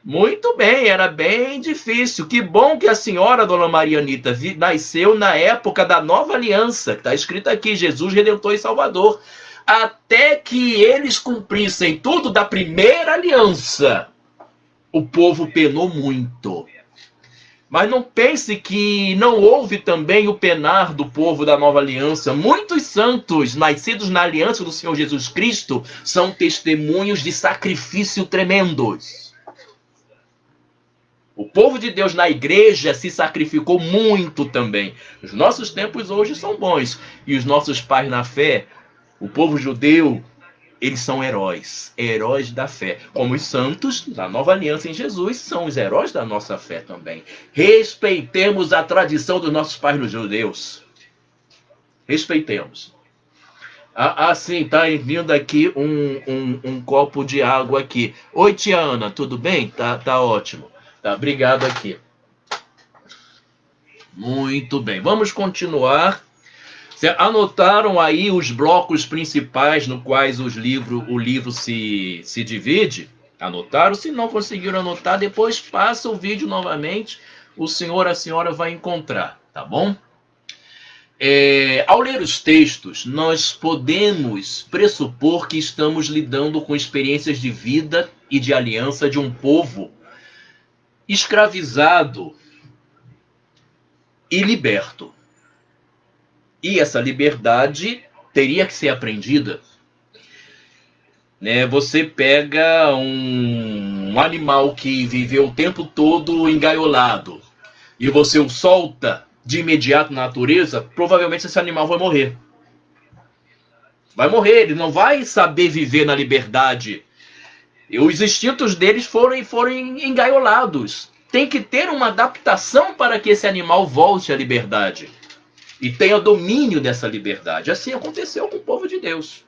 Muito bem, era bem difícil. Que bom que a senhora, Dona Maria Anitta, nasceu na época da Nova Aliança, que está escrito aqui, Jesus Redentor e Salvador. Até que eles cumprissem tudo da primeira aliança, o povo penou muito. Mas não pense que não houve também o penar do povo da Nova Aliança. Muitos santos, nascidos na aliança do Senhor Jesus Cristo, são testemunhos de sacrifício tremendos. O povo de Deus na igreja se sacrificou muito também. Os nossos tempos hoje são bons. E os nossos pais na fé, o povo judeu, eles são heróis. Heróis da fé. Como os santos da nova aliança em Jesus são os heróis da nossa fé também. Respeitemos a tradição dos nossos pais nos judeus. Respeitemos. Sim, tá vindo aqui um copo de água aqui. Oi, Tiana, tudo bem? Tá ótimo. Tá, obrigado aqui. Muito bem, vamos continuar. Você anotaram aí os blocos principais no quais o livro se divide? Anotaram? Se não conseguiram anotar, depois passa o vídeo novamente. O senhor, a senhora vai encontrar, tá bom? Ao ler os textos, nós podemos pressupor que estamos lidando com experiências de vida e de aliança de um povo escravizado e liberto. E essa liberdade teria que ser aprendida. Né? Você pega um animal que viveu o tempo todo engaiolado e você o solta de imediato na natureza, provavelmente esse animal vai morrer. Vai morrer, ele não vai saber viver na liberdade. E os instintos deles foram engaiolados. Tem que ter uma adaptação para que esse animal volte à liberdade e tenha domínio dessa liberdade. Assim aconteceu com o povo de Deus.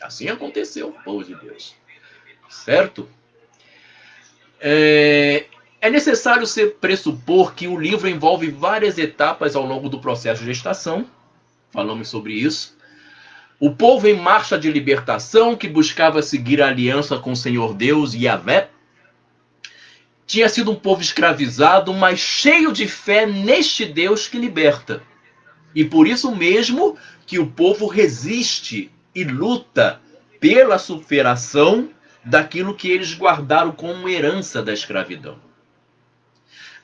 Assim aconteceu com o povo de Deus. Certo? É necessário pressupor que o livro envolve várias etapas ao longo do processo de gestação. Falamos sobre isso. O povo em marcha de libertação, que buscava seguir a aliança com o Senhor Deus e Yahvé, tinha sido um povo escravizado, mas cheio de fé neste Deus que liberta. E por isso mesmo que o povo resiste e luta pela superação daquilo que eles guardaram como herança da escravidão.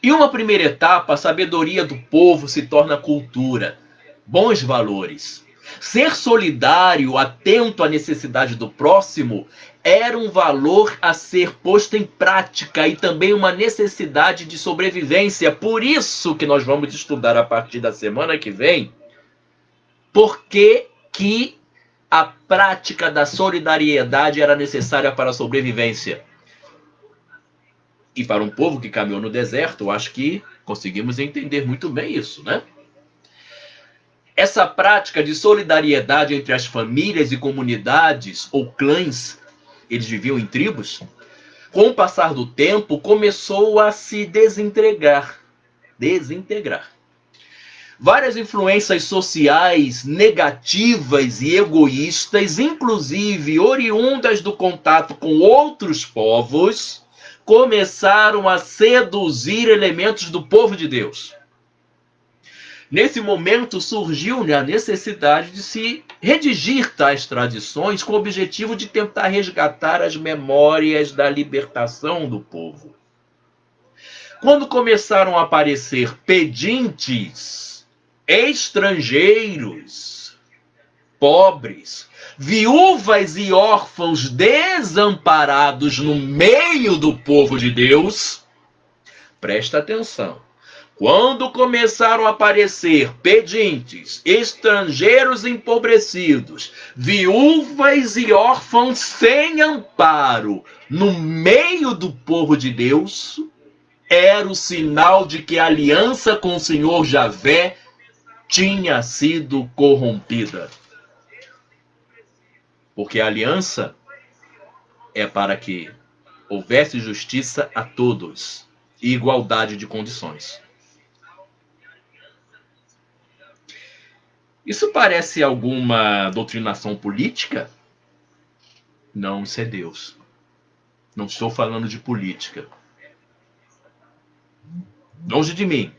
Em uma primeira etapa, a sabedoria do povo se torna cultura, bons valores. Ser solidário, atento à necessidade do próximo, era um valor a ser posto em prática e também uma necessidade de sobrevivência. Por isso que nós vamos estudar a partir da semana que vem, porque que a prática da solidariedade era necessária para a sobrevivência. E para um povo que caminhou no deserto, eu acho que conseguimos entender muito bem isso, né? Essa prática de solidariedade entre as famílias e comunidades ou clãs, eles viviam em tribos, com o passar do tempo começou a se desintegrar. Várias influências sociais negativas e egoístas, inclusive oriundas do contato com outros povos, começaram a seduzir elementos do povo de Deus. Nesse momento surgiu a necessidade de se redigir tais tradições com o objetivo de tentar resgatar as memórias da libertação do povo. Quando começaram a aparecer pedintes, estrangeiros, pobres, viúvas e órfãos desamparados no meio do povo de Deus, presta atenção. Quando começaram a aparecer pedintes, estrangeiros empobrecidos, viúvas e órfãos sem amparo no meio do povo de Deus, era o sinal de que a aliança com o Senhor Yahvé tinha sido corrompida. Porque a aliança é para que houvesse justiça a todos e igualdade de condições. Isso parece alguma doutrinação política? Não, isso é Deus. Não estou falando de política. Longe de mim.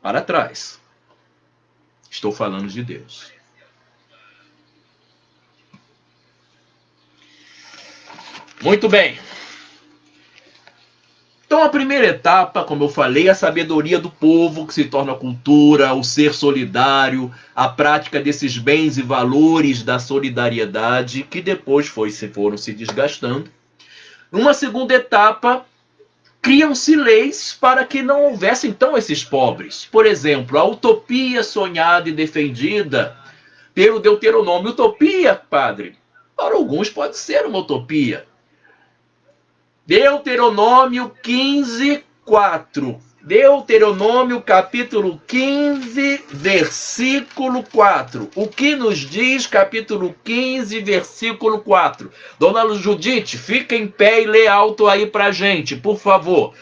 Para trás. Estou falando de Deus. Muito bem. Então, a primeira etapa, como eu falei, a sabedoria do povo, que se torna cultura, o ser solidário, a prática desses bens e valores da solidariedade, que depois foram se desgastando. Numa segunda etapa, criam-se leis para que não houvesse, então, esses pobres. Por exemplo, a utopia sonhada e defendida pelo Deuteronômio. Utopia, padre, para alguns pode ser uma utopia. Deuteronômio 15, 4. Deuteronômio capítulo 15, versículo 4. O que nos diz capítulo 15, versículo 4? Dona Judite, fica em pé e lê alto aí pra gente, por favor.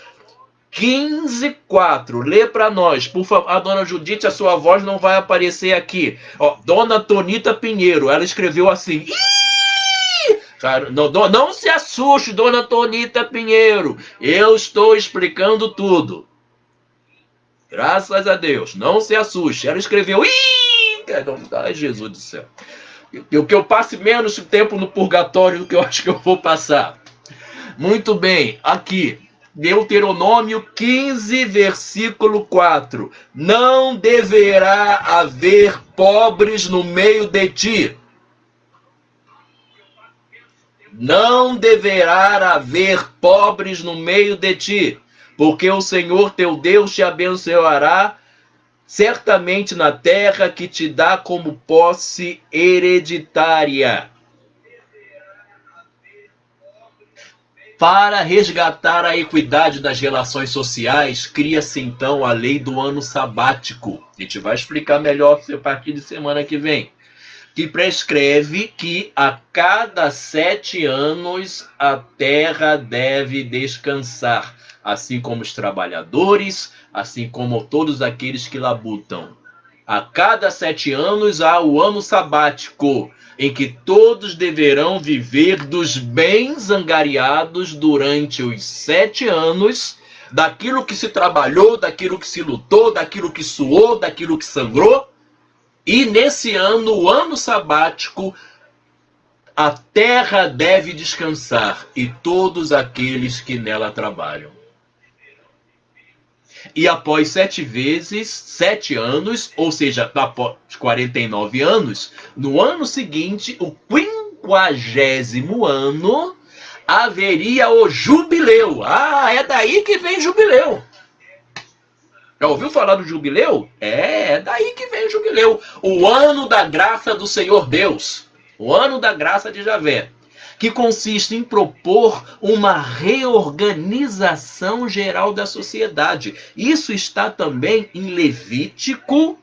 15, 4. Lê para nós, por favor. A dona Judite, a sua voz não vai aparecer aqui. Ó, Dona Tonita Pinheiro, ela escreveu assim... Cara, não se assuste, dona Tonita Pinheiro. Eu estou explicando tudo. Graças a Deus. Não se assuste. Ela escreveu... Ai, Jesus do céu. Que eu passe menos tempo no purgatório do que eu acho que eu vou passar. Muito bem. Aqui. Deuteronômio 15, versículo 4. Não deverá haver pobres no meio de ti. Não deverá haver pobres no meio de ti, porque o Senhor teu Deus te abençoará certamente na terra que te dá como posse hereditária. Para resgatar a equidade das relações sociais, cria-se então a lei do ano sabático. A gente vai explicar melhor a partir de semana que vem. Que prescreve que a cada 7 anos a terra deve descansar, assim como os trabalhadores, assim como todos aqueles que labutam. A cada 7 anos há o ano sabático, em que todos deverão viver dos bens angariados durante os 7 anos, daquilo que se trabalhou, daquilo que se lutou, daquilo que suou, daquilo que sangrou. E nesse ano, o ano sabático, a terra deve descansar e todos aqueles que nela trabalham. E após 7 anos, ou seja, após 49 anos, no ano seguinte, o 50º ano, haveria o jubileu. Ah, é daí que vem jubileu. Já ouviu falar do jubileu? É daí que vem o jubileu. O ano da graça do Senhor Deus. O ano da graça de Javé. Que consiste em propor uma reorganização geral da sociedade. Isso está também em Levítico,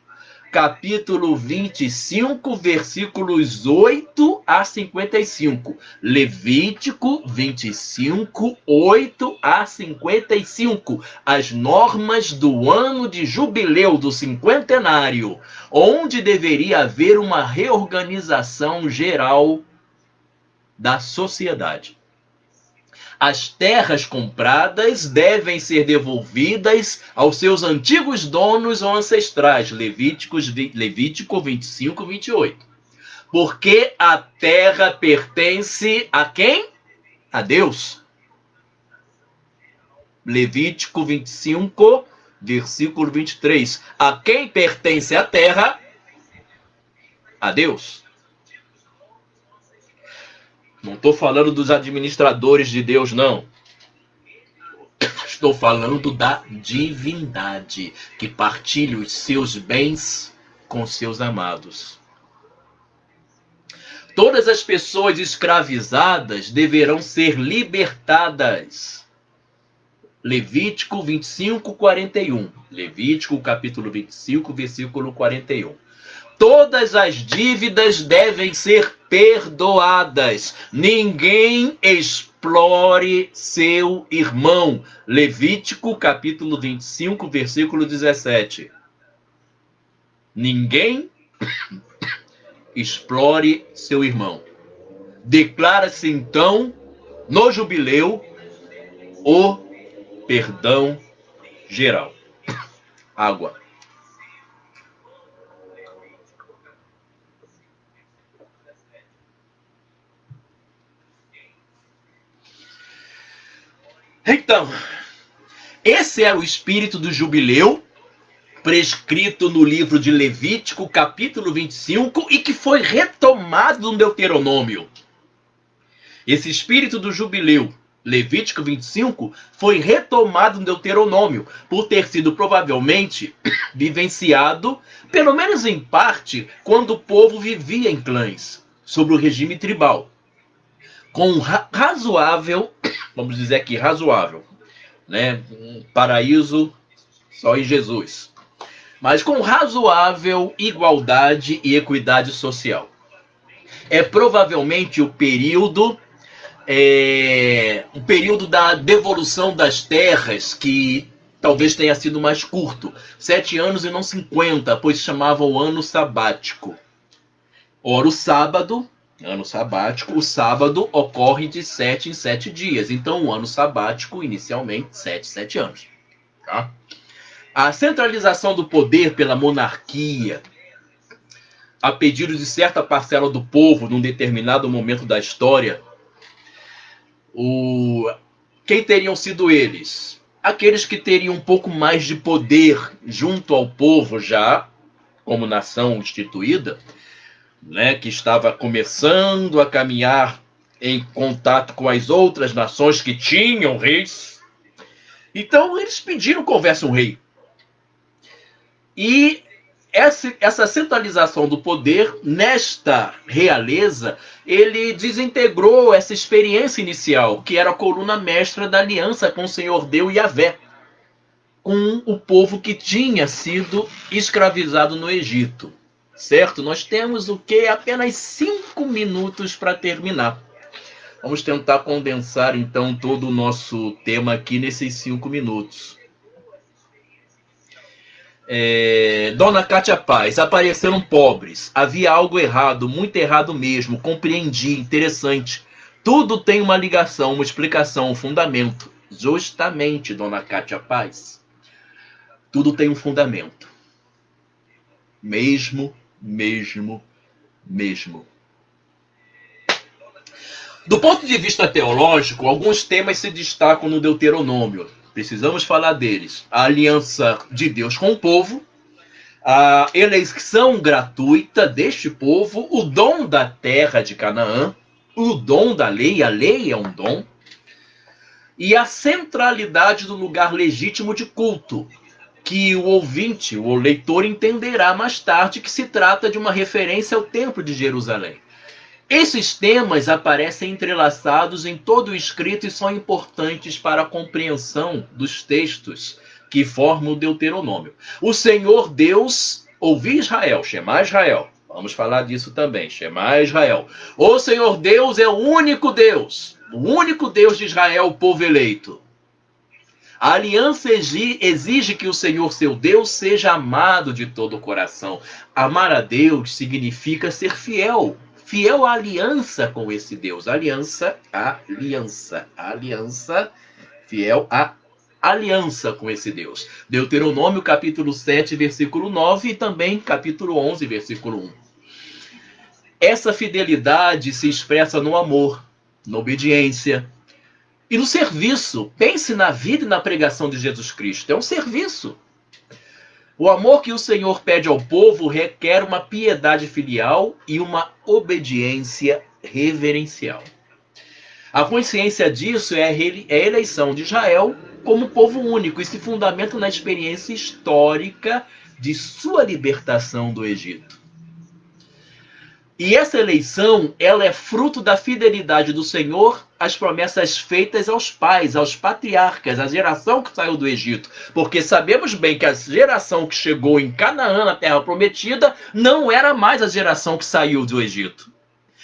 capítulo 25, versículos 8 a 55. Levítico 25, 8 a 55. As normas do ano de jubileu do cinquentenário, onde deveria haver uma reorganização geral da sociedade. As terras compradas devem ser devolvidas aos seus antigos donos ou ancestrais. Levítico 25, 28. Porque a terra pertence a quem? A Deus. Levítico 25, versículo 23. A quem pertence a terra? A Deus. Não estou falando dos administradores de Deus, não. Estou falando da divindade, que partilha os seus bens com seus amados. Todas as pessoas escravizadas deverão ser libertadas. Levítico 25, 41. Levítico, capítulo 25, versículo 41. Todas as dívidas devem ser perdoadas. Ninguém explore seu irmão. Levítico, capítulo 25, versículo 17. Ninguém explore seu irmão. Declara-se então, no jubileu, o perdão geral. Água. Então, esse é o espírito do jubileu, prescrito no livro de Levítico, capítulo 25, e que foi retomado no Deuteronômio. Esse espírito do jubileu, Levítico 25, foi retomado no Deuteronômio, por ter sido provavelmente vivenciado, pelo menos em parte, quando o povo vivia em clãs, sob o regime tribal. Com razoável, vamos dizer aqui, razoável, né? Um paraíso só em Jesus. Mas com razoável igualdade e equidade social. É provavelmente o período da devolução das terras que talvez tenha sido mais curto. 7 anos e não 50, pois chamava o ano sabático. Ora, o sábado, ano sabático, o sábado ocorre de 7 em 7 dias. Então, o ano sabático, inicialmente, 7 anos. Tá? A centralização do poder pela monarquia, a pedido de certa parcela do povo num determinado momento da história, quem teriam sido eles? Aqueles que teriam um pouco mais de poder junto ao povo já, como nação instituída, né, que estava começando a caminhar em contato com as outras nações que tinham reis. Então eles pediram que houvesse um rei. E essa centralização do poder nesta realeza, ele desintegrou essa experiência inicial, que era a coluna mestra da aliança com o Senhor Deus Yahvé, com o povo que tinha sido escravizado no Egito. Certo? Nós temos o que? Apenas 5 minutos para terminar. Vamos tentar condensar então todo o nosso tema aqui nesses 5 minutos. Dona Cátia Paz, apareceram pobres. Havia algo errado, muito errado mesmo. Compreendi, interessante. Tudo tem uma ligação, uma explicação, um fundamento. Justamente, Dona Cátia Paz. Tudo tem um fundamento. Mesmo. Do ponto de vista teológico, alguns temas se destacam no Deuteronômio. Precisamos falar deles. A aliança de Deus com o povo, a eleição gratuita deste povo, o dom da terra de Canaã, o dom da lei, a lei é um dom, e a centralidade do lugar legítimo de culto, que o ouvinte, o leitor, entenderá mais tarde que se trata de uma referência ao Templo de Jerusalém. Esses temas aparecem entrelaçados em todo o escrito e são importantes para a compreensão dos textos que formam o Deuteronômio. O Senhor Deus, ouvi Israel, Shema Israel. Vamos falar disso também, Shema Israel. O Senhor Deus é o único Deus de Israel, o povo eleito. A aliança exige que o Senhor, seu Deus, seja amado de todo o coração. Amar a Deus significa ser fiel. Fiel à aliança com esse Deus. Aliança, fiel à aliança com esse Deus. Deuteronômio, capítulo 7, versículo 9 e também capítulo 11, versículo 1. Essa fidelidade se expressa no amor, na obediência e no serviço. Pense na vida e na pregação de Jesus Cristo. É um serviço. O amor que o Senhor pede ao povo requer uma piedade filial e uma obediência reverencial. A consciência disso é a eleição de Israel como povo único e se fundamenta na experiência histórica de sua libertação do Egito. E essa eleição, ela é fruto da fidelidade do Senhor às promessas feitas aos pais, aos patriarcas, à geração que saiu do Egito. Porque sabemos bem que a geração que chegou em Canaã, na Terra Prometida, não era mais a geração que saiu do Egito.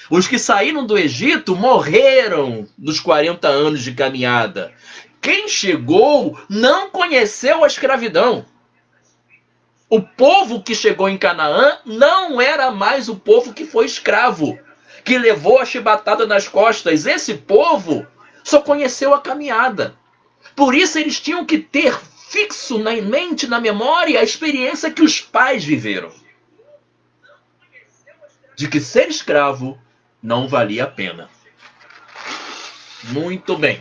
Os que saíram do Egito morreram nos 40 anos de caminhada. Quem chegou não conheceu a escravidão. O povo que chegou em Canaã não era mais o povo que foi escravo, que levou a chibatada nas costas. Esse povo só conheceu a caminhada. Por isso eles tinham que ter fixo na mente, na memória, a experiência que os pais viveram. De que ser escravo não valia a pena. Muito bem.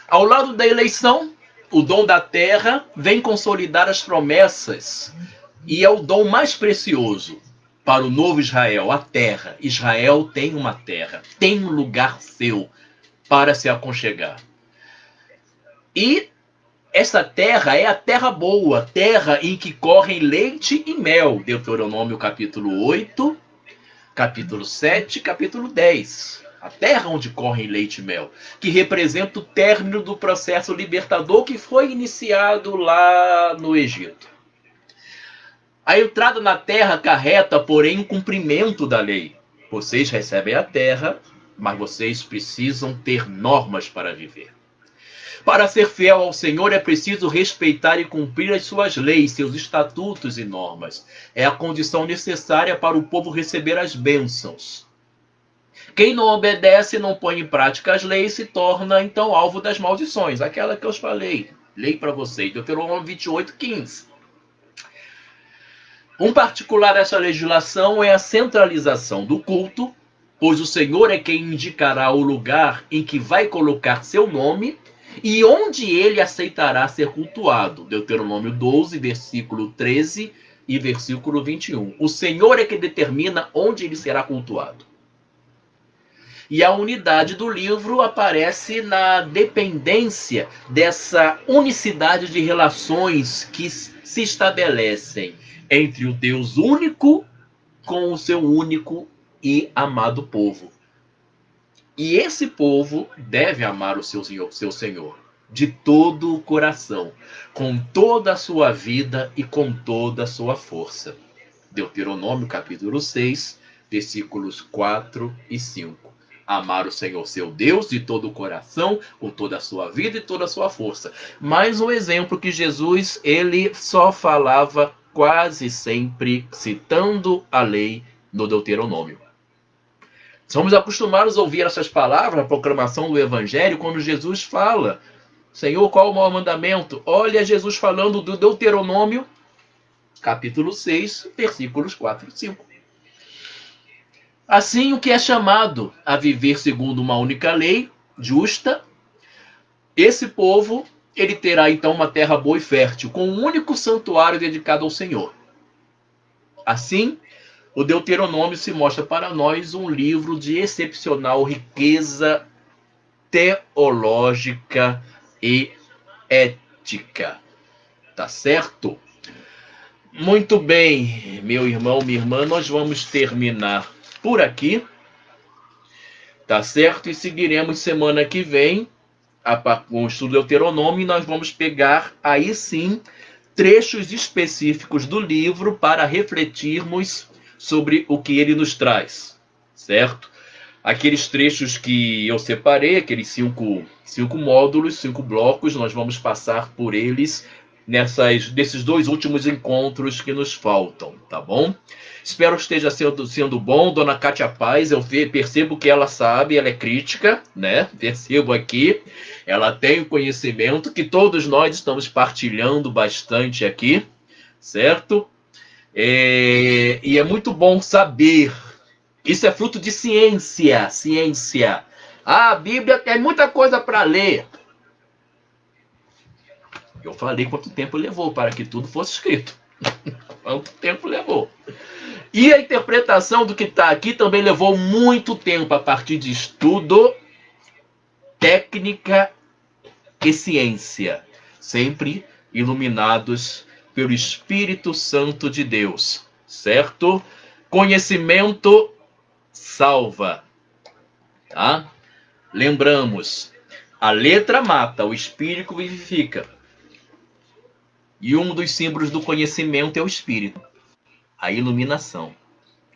Ao lado da eleição, o dom da terra vem consolidar as promessas. E é o dom mais precioso para o novo Israel, a terra. Israel tem uma terra, tem um lugar seu para se aconchegar. E essa terra é a terra boa, terra em que correm leite e mel. Deuteronômio capítulo 8, capítulo 7, capítulo 10. A terra onde correm leite e mel, que representa o término do processo libertador que foi iniciado lá no Egito. A entrada na terra acarreta, porém, o cumprimento da lei. Vocês recebem a terra, mas vocês precisam ter normas para viver. Para ser fiel ao Senhor é preciso respeitar e cumprir as suas leis, seus estatutos e normas. É a condição necessária para o povo receber as bênçãos. Quem não obedece e não põe em prática as leis se torna, então, alvo das maldições. Aquela que eu falei. Lei para vocês. Deuteronômio 28, 15. Um particular dessa legislação é a centralização do culto, pois o Senhor é quem indicará o lugar em que vai colocar seu nome e onde ele aceitará ser cultuado. Deuteronômio 12, versículo 13 e versículo 21. O Senhor é que determina onde ele será cultuado. E a unidade do livro aparece na dependência dessa unicidade de relações que se estabelecem entre o Deus único com o seu único e amado povo. E esse povo deve amar o seu Senhor de todo o coração, com toda a sua vida e com toda a sua força. Deuteronômio capítulo 6, versículos 4 e 5. Amar o Senhor seu Deus de todo o coração, com toda a sua vida e toda a sua força. Mais um exemplo que Jesus, ele só falava quase sempre citando a lei no Deuteronômio. Somos acostumados a ouvir essas palavras, a proclamação do Evangelho, quando Jesus fala: Senhor, qual é o maior mandamento? Olha Jesus falando do Deuteronômio, capítulo 6, versículos 4 e 5. Assim, o que é chamado a viver segundo uma única lei, justa, esse povo, ele terá então uma terra boa e fértil, com um único santuário dedicado ao Senhor. Assim, o Deuteronômio se mostra para nós um livro de excepcional riqueza teológica e ética. Tá certo? Muito bem, meu irmão, minha irmã, nós vamos terminar por aqui. Tá certo? E seguiremos semana que vem com o estudo do Deuteronômio e nós vamos pegar aí sim trechos específicos do livro para refletirmos sobre o que ele nos traz, certo? Aqueles trechos que eu separei, aqueles cinco módulos, 5 blocos, nós vamos passar por eles nesses 2 últimos encontros que nos faltam, tá bom? Espero que esteja sendo bom. Dona Cátia Paz, eu percebo que ela sabe, ela é crítica, né? Percebo aqui, ela tem o conhecimento que todos nós estamos partilhando bastante aqui, certo? E é muito bom saber. Isso é fruto de ciência. A Bíblia tem muita coisa para ler. Eu falei quanto tempo levou para que tudo fosse escrito. Quanto tempo levou. E a interpretação do que está aqui também levou muito tempo a partir de estudo, técnica e ciência. Sempre iluminados pelo Espírito Santo de Deus. Certo? Conhecimento salva. Tá? Lembramos, a letra mata, o espírito vivifica. E um dos símbolos do conhecimento é o espírito. A iluminação.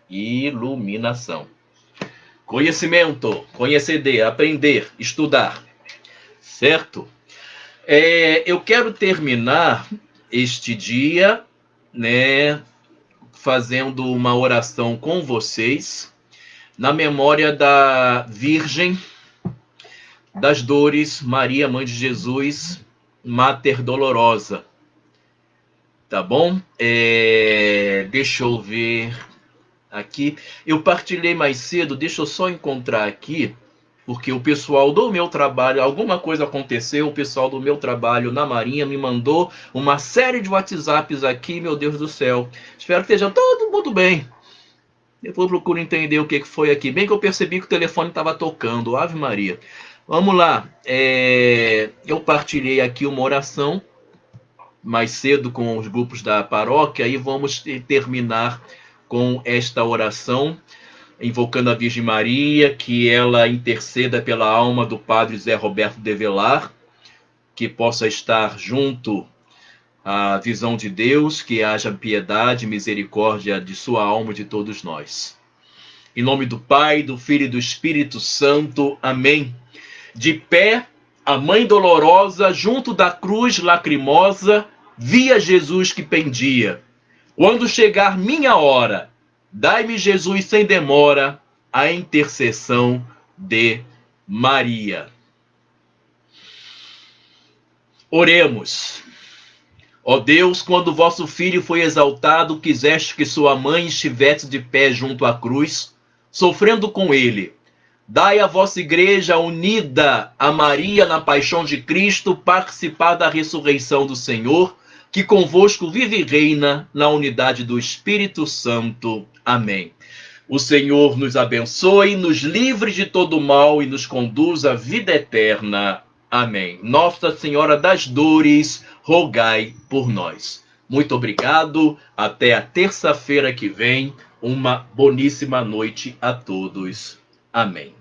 Iluminação. Conhecimento, conhecer, aprender, estudar. Certo? Eu quero terminar este dia, né, fazendo uma oração com vocês, na memória da Virgem das Dores, Maria, Mãe de Jesus, Mater Dolorosa. Tá bom? Deixa eu ver aqui. Eu partilhei mais cedo, deixa eu só encontrar aqui, porque o pessoal do meu trabalho, alguma coisa aconteceu, o pessoal do meu trabalho na Marinha me mandou uma série de WhatsApps aqui, meu Deus do céu. Espero que esteja todo mundo bem. Depois eu procuro entender o que foi aqui. Bem que eu percebi que o telefone estava tocando. Ave Maria. Vamos lá. Eu partilhei aqui uma oração mais cedo com os grupos da paróquia e vamos terminar com esta oração, invocando a Virgem Maria, que ela interceda pela alma do Padre Zé Roberto de Velar, que possa estar junto à visão de Deus, que haja piedade e misericórdia de sua alma e de todos nós. Em nome do Pai, do Filho e do Espírito Santo. Amém. De pé, a Mãe Dolorosa, junto da cruz lacrimosa, via Jesus que pendia. Quando chegar minha hora, dai-me, Jesus, sem demora, a intercessão de Maria. Oremos. Ó Deus, quando vosso Filho foi exaltado, quiseste que sua mãe estivesse de pé junto à cruz, sofrendo com ele. Dai à vossa igreja unida a Maria na paixão de Cristo, participar da ressurreição do Senhor, que convosco vive e reina na unidade do Espírito Santo. Amém. O Senhor nos abençoe, nos livre de todo mal e nos conduz à vida eterna. Amém. Nossa Senhora das Dores, rogai por nós. Muito obrigado. Até a terça-feira que vem. Uma boníssima noite a todos. Amém.